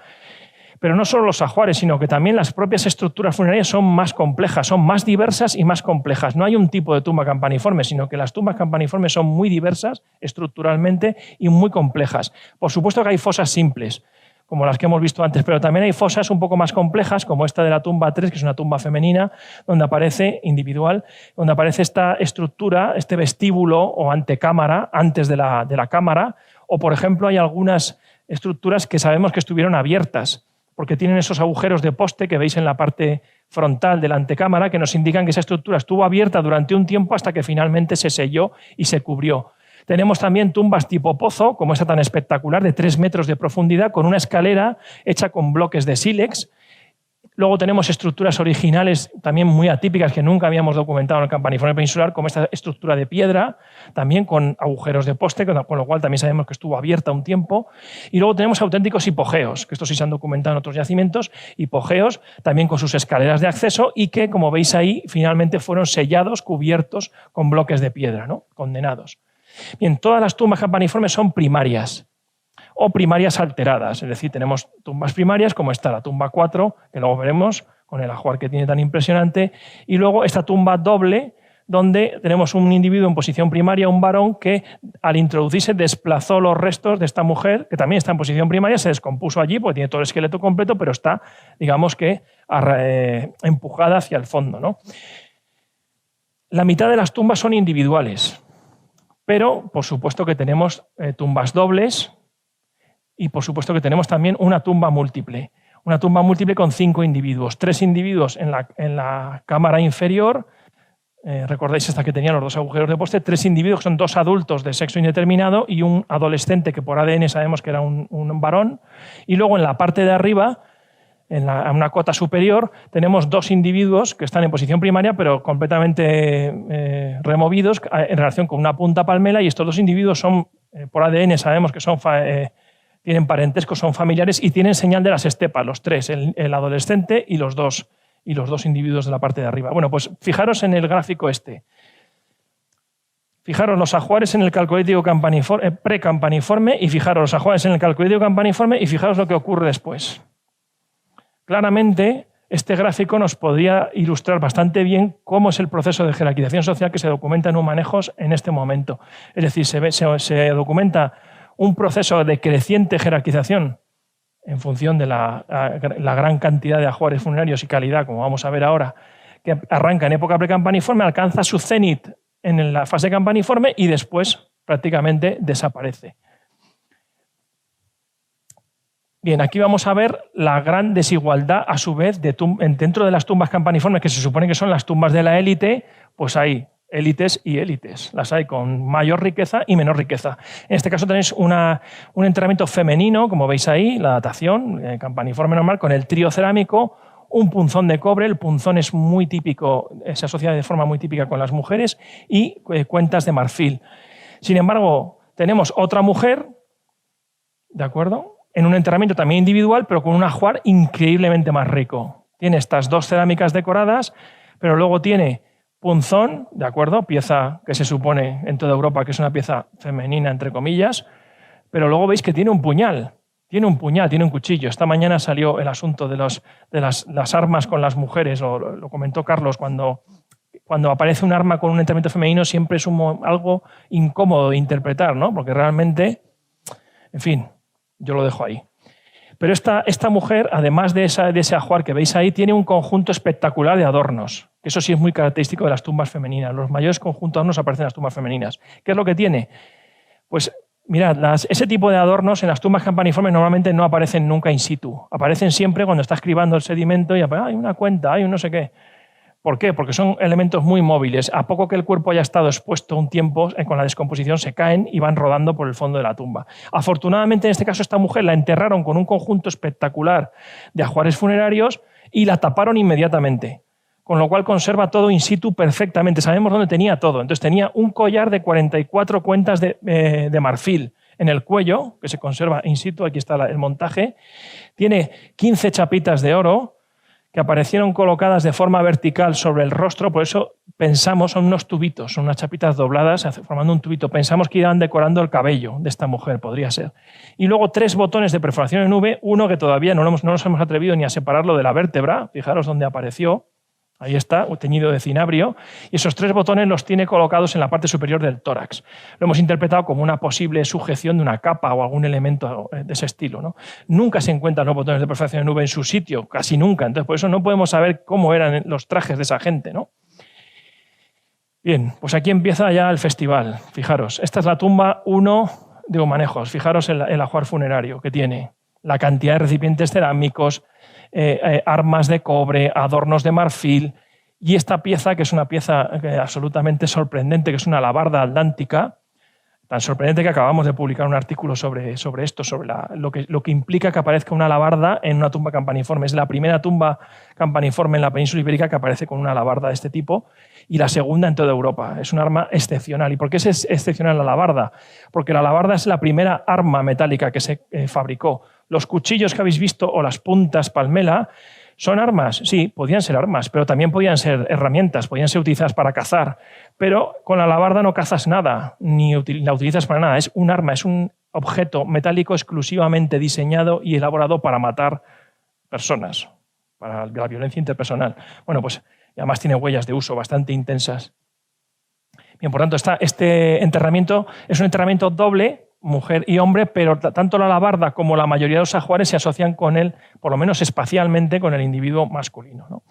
[SPEAKER 1] Pero no solo los ajuares, sino que también las propias estructuras funerarias son más complejas, son más diversas y más complejas. No hay un tipo de tumba campaniforme, sino que las tumbas campaniformes son muy diversas estructuralmente y muy complejas. Por supuesto que hay fosas simples, como las que hemos visto antes, pero también hay fosas un poco más complejas, como esta de la tumba 3, que es una tumba femenina, donde aparece individual, donde aparece esta estructura, este vestíbulo o antecámara, antes de la cámara, o por ejemplo hay algunas estructuras que sabemos que estuvieron abiertas, porque tienen esos agujeros de poste que veis en la parte frontal de la antecámara que nos indican que esa estructura estuvo abierta durante un tiempo hasta que finalmente se selló y se cubrió. Tenemos también tumbas tipo pozo, como esta tan espectacular, de 3 metros de profundidad, con una escalera hecha con bloques de sílex. Luego tenemos estructuras originales también muy atípicas que nunca habíamos documentado en el campaniforme peninsular, como esta estructura de piedra, también con agujeros de poste, con lo cual también sabemos que estuvo abierta un tiempo. Y luego tenemos auténticos hipogeos, que estos sí se han documentado en otros yacimientos, hipogeos también con sus escaleras de acceso y que, como veis ahí, finalmente fueron sellados, cubiertos con bloques de piedra, ¿no? Condenados. Bien, todas las tumbas campaniformes son primarias o primarias alteradas, es decir, tenemos tumbas primarias como esta, la tumba 4, que luego veremos con el ajuar que tiene tan impresionante, y luego esta tumba doble, donde tenemos un individuo en posición primaria, un varón, que al introducirse desplazó los restos de esta mujer, que también está en posición primaria, se descompuso allí porque tiene todo el esqueleto completo, pero está, digamos que, empujada hacia el fondo, ¿no? La mitad de las tumbas son individuales, pero por supuesto que tenemos tumbas dobles, y por supuesto que tenemos también una tumba múltiple con 5 individuos, 3 individuos en la cámara inferior, recordáis esta que tenía los 2 agujeros de poste, 3 individuos que son 2 adultos de sexo indeterminado y un adolescente que por ADN sabemos que era un varón, y luego en la parte de arriba, en una cota superior, tenemos 2 individuos que están en posición primaria pero completamente removidos en relación con una punta palmela, y estos 2 individuos son, por ADN sabemos que son tienen parentesco, son familiares y tienen señal de las estepas, los 3, el adolescente y los dos individuos de la parte de arriba. Bueno, pues fijaros en el gráfico este. Fijaros los ajuares en el calcolítico precampaniforme y fijaros los ajuares en el calcolítico campaniforme y fijaros lo que ocurre después. Claramente, este gráfico nos podría ilustrar bastante bien cómo es el proceso de jerarquización social que se documenta en Humanejos en este momento. Es decir, se documenta un proceso de creciente jerarquización en función de la gran cantidad de ajuares funerarios y calidad, como vamos a ver ahora, que arranca en época precampaniforme, alcanza su cenit en la fase campaniforme y después prácticamente desaparece. Bien, aquí vamos a ver la gran desigualdad, a su vez, dentro de las tumbas campaniformes, que se supone que son las tumbas de la élite, pues hay élites y élites. Las hay con mayor riqueza y menor riqueza. En este caso tenéis un enterramiento femenino, como veis ahí, la datación, campaniforme normal, con el trío cerámico, un punzón de cobre. El punzón es muy típico, se asocia de forma muy típica con las mujeres, y cuentas de marfil. Sin embargo, tenemos otra mujer, ¿de acuerdo?, en un enterramiento también individual, pero con un ajuar increíblemente más rico. Tiene estas 2 cerámicas decoradas, pero luego tiene punzón, ¿de acuerdo?, pieza que se supone en toda Europa que es una pieza femenina, entre comillas, pero luego veis que tiene un puñal, tiene un cuchillo. Esta mañana salió el asunto de las armas con las mujeres, lo comentó Carlos, cuando aparece un arma con un enterramiento femenino siempre es algo incómodo de interpretar, ¿no?, porque realmente, en fin, yo lo dejo ahí. Pero esta mujer, además de ese ajuar que veis ahí, tiene un conjunto espectacular de adornos. Eso sí es muy característico de las tumbas femeninas. Los mayores conjuntos de adornos aparecen en las tumbas femeninas. ¿Qué es lo que tiene? Pues mirad, ese tipo de adornos en las tumbas campaniformes normalmente no aparecen nunca in situ. Aparecen siempre cuando está escribando el sedimento y hay una cuenta, hay un no sé qué. ¿Por qué? Porque son elementos muy móviles. A poco que el cuerpo haya estado expuesto un tiempo, con la descomposición se caen y van rodando por el fondo de la tumba. Afortunadamente, en este caso, esta mujer la enterraron con un conjunto espectacular de ajuares funerarios y la taparon inmediatamente, con lo cual conserva todo in situ perfectamente. Sabemos dónde tenía todo. Entonces tenía un collar de 44 cuentas de marfil en el cuello, que se conserva in situ, aquí está el montaje. Tiene 15 chapitas de oro, que aparecieron colocadas de forma vertical sobre el rostro, por eso pensamos, son unos tubitos, son unas chapitas dobladas formando un tubito. Pensamos que iban decorando el cabello de esta mujer, podría ser. Y luego 3 botones de perforación en V, uno que todavía no nos hemos atrevido ni a separarlo de la vértebra, fijaros dónde apareció, ahí está, teñido de cinabrio, y esos 3 botones los tiene colocados en la parte superior del tórax. Lo hemos interpretado como una posible sujeción de una capa o algún elemento de ese estilo, ¿no? Nunca se encuentran los botones de perforación en V en su sitio, casi nunca, entonces por eso no podemos saber cómo eran los trajes de esa gente, ¿no? Bien, pues aquí empieza ya el festival. Fijaros, esta es la tumba 1 de Humanejos. Fijaros el ajuar funerario que tiene, la cantidad de recipientes cerámicos, armas de cobre, adornos de marfil, y esta pieza, que es una pieza absolutamente sorprendente, que es una alabarda atlántica, tan sorprendente que acabamos de publicar un artículo sobre esto, sobre lo que implica que aparezca una alabarda en una tumba campaniforme. Es la primera tumba campaniforme en la península ibérica que aparece con una alabarda de este tipo, y la segunda en toda Europa. Es un arma excepcional. ¿Y por qué es excepcional la alabarda? Porque la alabarda es la primera arma metálica que se fabricó. Los cuchillos que habéis visto o las puntas palmela son armas. Sí, podían ser armas, pero también podían ser herramientas, podían ser utilizadas para cazar. Pero con la alabarda no cazas nada, ni la utilizas para nada. Es un arma, es un objeto metálico exclusivamente diseñado y elaborado para matar personas, para la violencia interpersonal. Bueno, pues además tiene huellas de uso bastante intensas. Bien, por tanto, este enterramiento es un enterramiento doble, mujer y hombre, pero tanto la alabarda como la mayoría de los ajuares se asocian con él, por lo menos espacialmente, con el individuo masculino, ¿no?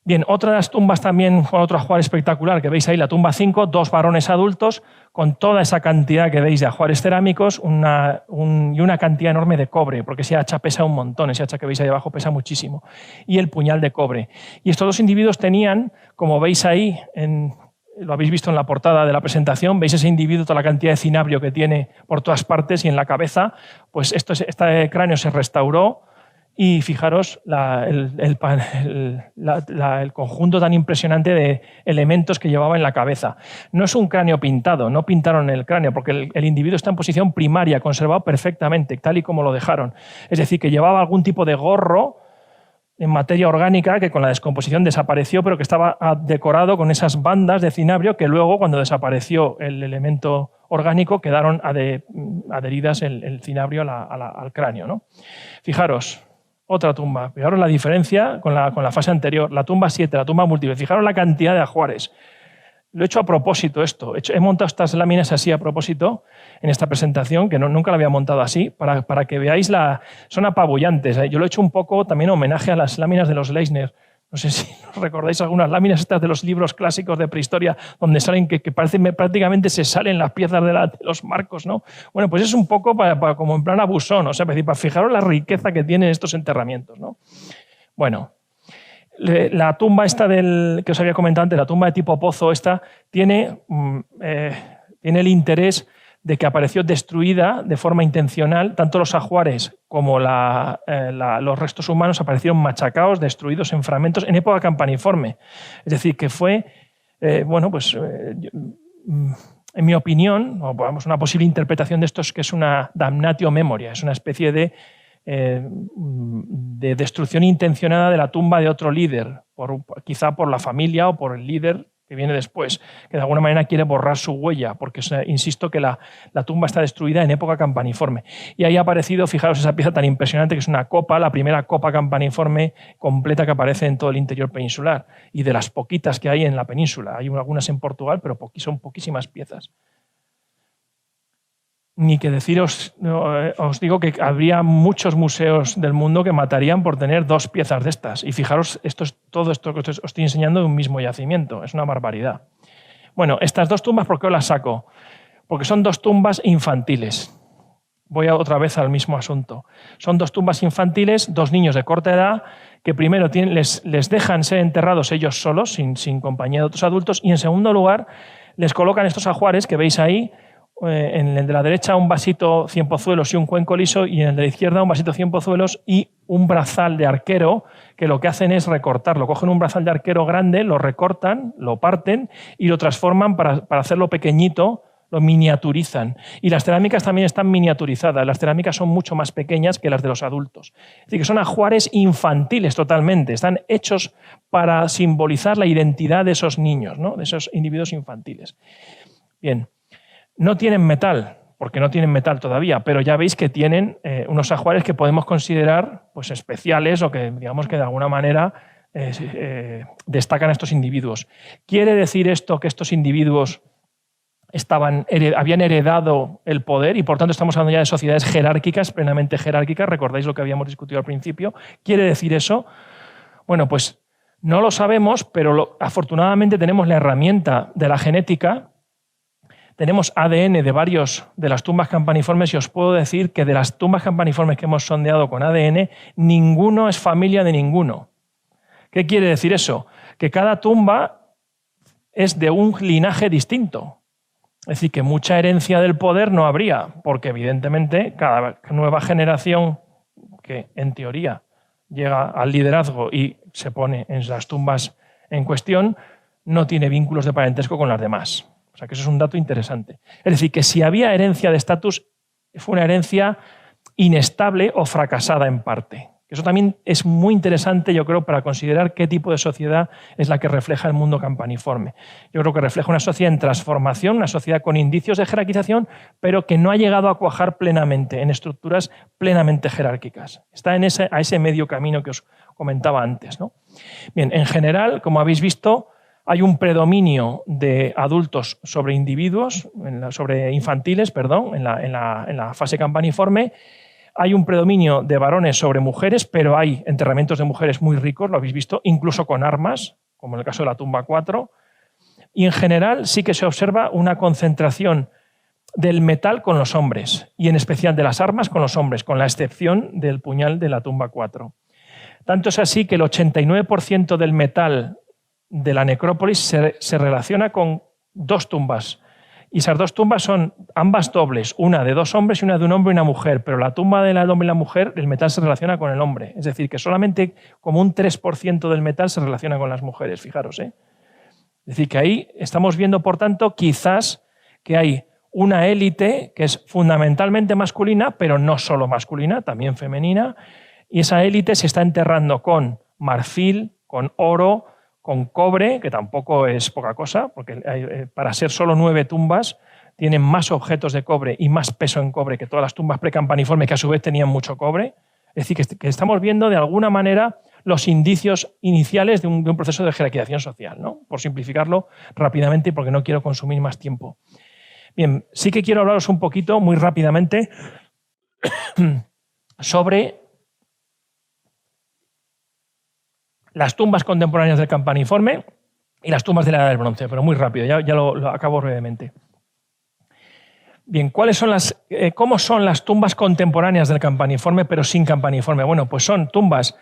[SPEAKER 1] Bien, otra de las tumbas también, con otro ajuar espectacular que veis ahí, la tumba 5, 2 varones adultos, con toda esa cantidad que veis de ajuares cerámicos y una cantidad enorme de cobre, porque ese hacha pesa un montón, ese hacha que veis ahí abajo pesa muchísimo, y el puñal de cobre. Y estos 2 individuos tenían, como veis ahí, lo habéis visto en la portada de la presentación, veis ese individuo, toda la cantidad de cinabrio que tiene por todas partes y en la cabeza, pues este cráneo se restauró y fijaros el conjunto tan impresionante de elementos que llevaba en la cabeza. No es un cráneo pintado, no pintaron el cráneo porque el individuo está en posición primaria, conservado perfectamente, tal y como lo dejaron. Es decir, que llevaba algún tipo de gorro en materia orgánica que con la descomposición desapareció, pero que estaba decorado con esas bandas de cinabrio que luego, cuando desapareció el elemento orgánico, quedaron adheridas el cinabrio al cráneo, ¿no? Fijaros, otra tumba. Fijaros la diferencia con la fase anterior. La tumba 7, la tumba múltiple. Fijaros la cantidad de ajuares. Lo he hecho a propósito esto. He montado estas láminas así a propósito en esta presentación, que nunca la había montado así, para que veáis son apabullantes. Yo lo he hecho un poco también en homenaje a las láminas de los Leisner. No sé si recordáis algunas láminas estas de los libros clásicos de prehistoria, donde salen que prácticamente se salen las piezas de los marcos, ¿no? Bueno, pues es un poco para como en plan abusón, o sea, para fijaros la riqueza que tienen estos enterramientos, ¿no? Bueno, la tumba esta que os había comentado antes, la tumba de tipo pozo, esta tiene el interés de que apareció destruida de forma intencional. Tanto los ajuares como los restos humanos aparecieron machacados, destruidos en fragmentos en época campaniforme. Es decir, que fue, en mi opinión, o vamos, una posible interpretación de esto es que es una damnatio memoria, es una especie de destrucción intencionada de la tumba de otro líder, quizá por la familia o por el líder que viene después, que de alguna manera quiere borrar su huella, porque insisto que la tumba está destruida en época campaniforme. Y ahí ha aparecido, fijaros, esa pieza tan impresionante que es una copa, la primera copa campaniforme completa que aparece en todo el interior peninsular, y de las poquitas que hay en la península. Hay algunas en Portugal, pero son poquísimas piezas. ni que deciros, os digo que habría muchos museos del mundo que matarían por tener 2 piezas de estas. Y fijaros, todo esto que os estoy enseñando de un mismo yacimiento. Es una barbaridad. Bueno, estas 2 tumbas, ¿por qué os las saco? Porque son 2 tumbas infantiles. Voy otra vez al mismo asunto. Son 2 tumbas infantiles, 2 niños de corta edad, que primero les dejan ser enterrados ellos solos, sin compañía de otros adultos, y en segundo lugar les colocan estos ajuares que veis ahí, en el de la derecha un vasito 100 pozuelos y un cuenco liso, y en el de la izquierda un vasito 100 pozuelos y un brazal de arquero, que lo que hacen es recortarlo. Cogen un brazal de arquero grande, lo recortan, lo parten y lo transforman para hacerlo pequeñito, lo miniaturizan. Y las cerámicas también están miniaturizadas. Las cerámicas son mucho más pequeñas que las de los adultos. Es decir, que son ajuares infantiles totalmente. Están hechos para simbolizar la identidad de esos niños, ¿no? De esos individuos infantiles. Bien. No tienen metal, porque no tienen metal todavía, pero ya veis que tienen unos ajuares que podemos considerar pues, especiales o que, digamos, que de alguna manera destacan a estos individuos. ¿Quiere decir esto que estos individuos habían heredado el poder y por tanto estamos hablando ya de sociedades jerárquicas, plenamente jerárquicas? ¿Recordáis lo que habíamos discutido al principio? ¿Quiere decir eso? Bueno, pues no lo sabemos, pero afortunadamente tenemos la herramienta de la genética. Tenemos ADN de varios de las tumbas campaniformes y os puedo decir que de las tumbas campaniformes que hemos sondeado con ADN, ninguno es familia de ninguno. ¿Qué quiere decir eso? Que cada tumba es de un linaje distinto. Es decir, que mucha herencia del poder no habría, porque evidentemente cada nueva generación que en teoría llega al liderazgo y se pone en las tumbas en cuestión, no tiene vínculos de parentesco con las demás. O sea que eso es un dato interesante. Es decir, que si había herencia de estatus, fue una herencia inestable o fracasada en parte. Eso también es muy interesante, yo creo, para considerar qué tipo de sociedad es la que refleja el mundo campaniforme. Yo creo que refleja una sociedad en transformación, una sociedad con indicios de jerarquización, pero que no ha llegado a cuajar plenamente en estructuras plenamente jerárquicas. Está a ese medio camino que os comentaba antes, ¿no? Bien, en general, como habéis visto, hay un predominio de adultos sobre individuos, sobre infantiles, perdón, en la fase campaniforme. Hay un predominio de varones sobre mujeres, pero hay enterramientos de mujeres muy ricos, lo habéis visto, incluso con armas, como en el caso de la tumba 4. Y en general sí que se observa una concentración del metal con los hombres, y en especial de las armas con los hombres, con la excepción del puñal de la tumba 4. Tanto es así que el 89% del metal de la necrópolis se relaciona con 2 tumbas. Y esas 2 tumbas son ambas dobles, una de 2 hombres y una de un hombre y una mujer, pero la tumba del hombre y la mujer, el metal se relaciona con el hombre. Es decir, que solamente como un 3% del metal se relaciona con las mujeres, fijaros. Es decir, que ahí estamos viendo, por tanto, quizás que hay una élite que es fundamentalmente masculina, pero no solo masculina, también femenina, y esa élite se está enterrando con marfil, con oro, con cobre, que tampoco es poca cosa, porque para ser solo 9 tumbas tienen más objetos de cobre y más peso en cobre que todas las tumbas precampaniformes, que a su vez tenían mucho cobre. Es decir, que estamos viendo de alguna manera los indicios iniciales de un proceso de jerarquización social, ¿no? Por simplificarlo rápidamente y porque no quiero consumir más tiempo. Bien, sí que quiero hablaros un poquito, muy rápidamente, sobre las tumbas contemporáneas del campaniforme y las tumbas de la Edad del Bronce, pero muy rápido, ya lo acabo brevemente. Bien, ¿cómo son las tumbas contemporáneas del campaniforme, pero sin campaniforme? Bueno, pues son tumbas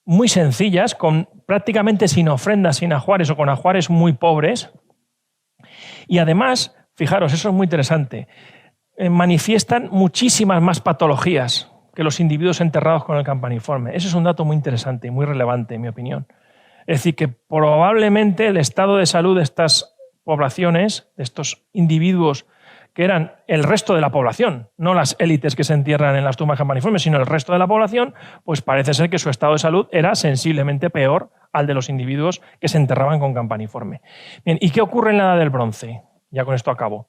[SPEAKER 1] muy sencillas, prácticamente sin ofrendas, sin ajuares o con ajuares muy pobres. Y además, fijaros, eso es muy interesante, manifiestan muchísimas más patologías que los individuos enterrados con el campaniforme. Ese es un dato muy interesante y muy relevante, en mi opinión. Es decir, que probablemente el estado de salud de estas poblaciones, de estos individuos que eran el resto de la población, no las élites que se entierran en las tumbas campaniformes, sino el resto de la población, pues parece ser que su estado de salud era sensiblemente peor al de los individuos que se enterraban con campaniforme. Bien, ¿y qué ocurre en la Edad del Bronce? Ya con esto acabo.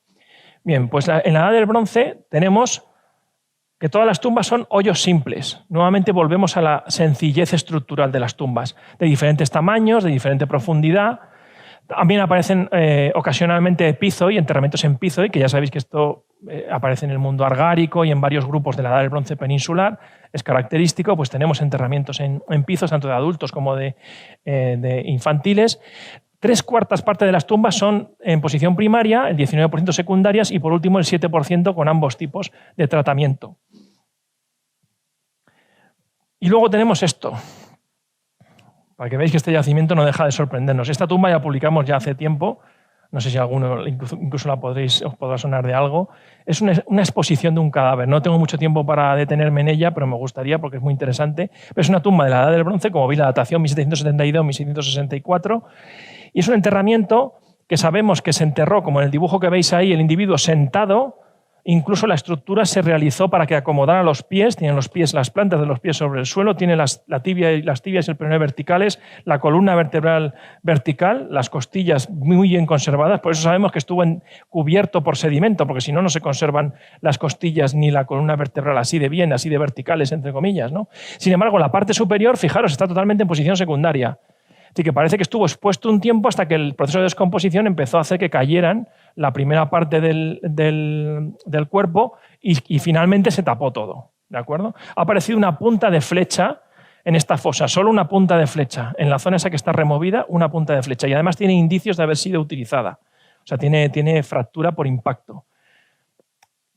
[SPEAKER 1] Bien, pues en la Edad del Bronce tenemos que todas las tumbas son hoyos simples. Nuevamente volvemos a la sencillez estructural de las tumbas, de diferentes tamaños, de diferente profundidad. También aparecen ocasionalmente epízoi, enterramientos en epízoi, que ya sabéis que esto aparece en el mundo argárico y en varios grupos de la Edad del Bronce peninsular. Es característico, pues tenemos enterramientos en pizos, tanto de adultos como de infantiles. 3/4 partes de las tumbas son en posición primaria, el 19% secundarias y por último el 7% con ambos tipos de tratamiento. Y luego tenemos esto, para que veáis que este yacimiento no deja de sorprendernos. Esta tumba ya publicamos ya hace tiempo, no sé si alguno incluso os podrá sonar de algo. Es una exposición de un cadáver. No tengo mucho tiempo para detenerme en ella, pero me gustaría porque es muy interesante. Pero es una tumba de la Edad del Bronce, como veis la datación 1772-1664, y es un enterramiento que sabemos que se enterró, como en el dibujo que veis ahí, el individuo sentado. Incluso la estructura se realizó para que acomodara los pies, tienen los pies, las plantas de los pies sobre el suelo, tiene las tibias y el peroné verticales, la columna vertebral vertical, las costillas muy bien conservadas, por eso sabemos que estuvo cubierto por sedimento, porque si no, no se conservan las costillas ni la columna vertebral así de bien, así de verticales, entre comillas, ¿no? Sin embargo, la parte superior, fijaros, está totalmente en posición secundaria. Así que parece que estuvo expuesto un tiempo hasta que el proceso de descomposición empezó a hacer que cayeran la primera parte del cuerpo y finalmente se tapó todo. ¿De acuerdo? Ha aparecido una punta de flecha en esta fosa, solo una punta de flecha. En la zona esa que está removida, una punta de flecha. Y además tiene indicios de haber sido utilizada. O sea, tiene fractura por impacto.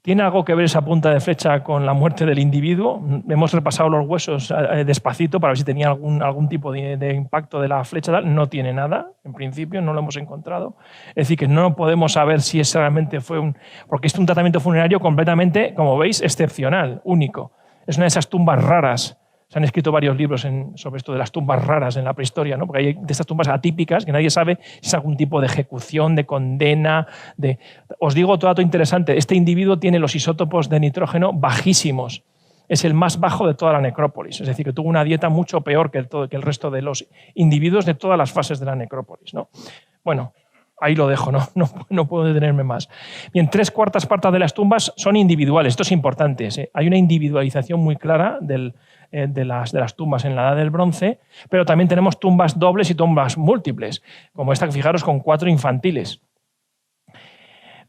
[SPEAKER 1] ¿Tiene algo que ver esa punta de flecha con la muerte del individuo? Hemos repasado los huesos despacito para ver si tenía algún tipo de impacto de la flecha. No tiene nada, en principio, no lo hemos encontrado. Es decir, que no podemos saber si ese realmente fue porque es un tratamiento funerario completamente, como veis, excepcional, único. Es una de esas tumbas raras. Se han escrito varios libros sobre esto de las tumbas raras en la prehistoria, ¿no? Porque hay de estas tumbas atípicas que nadie sabe si es algún tipo de ejecución, de condena. Os digo otro dato interesante. Este individuo tiene los isótopos de nitrógeno bajísimos. Es el más bajo de toda la necrópolis. Es decir, que tuvo una dieta mucho peor que el resto de los individuos de todas las fases de la necrópolis, ¿no? Bueno, ahí lo dejo, no puedo detenerme más. Bien, 3/4 partes de las tumbas son individuales. Esto es importante. Hay una individualización muy clara de las tumbas en la Edad del Bronce, pero también tenemos tumbas dobles y tumbas múltiples, como esta, fijaros, con 4 infantiles.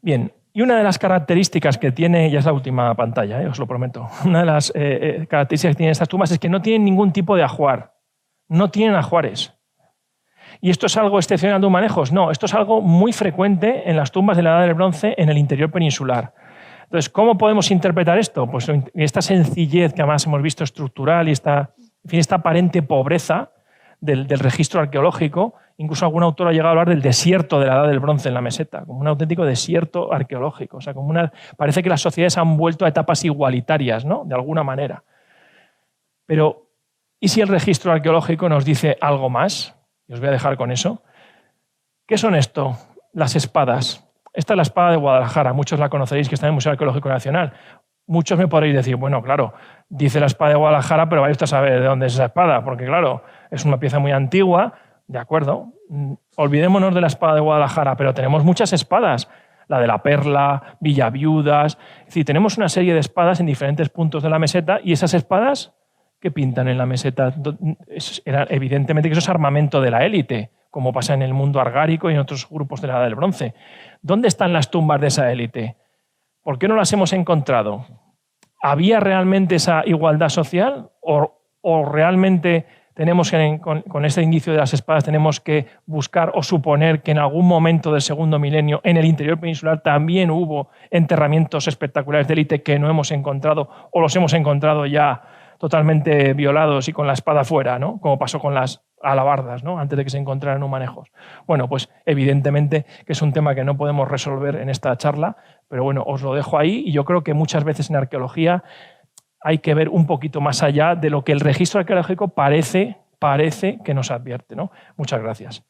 [SPEAKER 1] Bien, y una de las características que tiene, ya es la última pantalla, os lo prometo, una de las características que tienen estas tumbas es que no tienen ningún tipo de ajuar, no tienen ajuares. ¿Y esto es algo excepcional de Humanejos? No, esto es algo muy frecuente en las tumbas de la Edad del Bronce en el interior peninsular. Entonces, ¿cómo podemos interpretar esto? Pues esta sencillez que además hemos visto estructural y esta aparente pobreza del registro arqueológico. Incluso algún autor ha llegado a hablar del desierto de la Edad del Bronce en la meseta, como un auténtico desierto arqueológico. O sea, parece que las sociedades han vuelto a etapas igualitarias, ¿no? De alguna manera. Pero, ¿y si el registro arqueológico nos dice algo más? Y os voy a dejar con eso. ¿Qué son esto? Las espadas. Esta es la espada de Guadalajara. Muchos la conoceréis, que está en el Museo Arqueológico Nacional. Muchos me podréis decir, bueno, claro, dice la espada de Guadalajara, pero vaya usted a saber de dónde es esa espada, porque claro, es una pieza muy antigua, de acuerdo. Olvidémonos de la espada de Guadalajara, pero tenemos muchas espadas. La de la Perla, Villaviudas. Es decir, tenemos una serie de espadas en diferentes puntos de la meseta y esas espadas, ¿qué pintan en la meseta? Evidentemente que eso es armamento de la élite, como pasa en el mundo argárico y en otros grupos de la Edad del Bronce. ¿Dónde están las tumbas de esa élite? ¿Por qué no las hemos encontrado? ¿Había realmente esa igualdad social? ¿O realmente tenemos con este indicio de las espadas tenemos que buscar o suponer que en algún momento del segundo milenio en el interior peninsular también hubo enterramientos espectaculares de élite que no hemos encontrado o los hemos encontrado ya totalmente violados y con la espada fuera, ¿no? Como pasó con las alabardas, ¿no? Antes de que se encontraran Humanejos? Bueno, pues evidentemente que es un tema que no podemos resolver en esta charla, pero bueno, os lo dejo ahí y yo creo que muchas veces en arqueología hay que ver un poquito más allá de lo que el registro arqueológico parece que nos advierte, ¿no? Muchas gracias.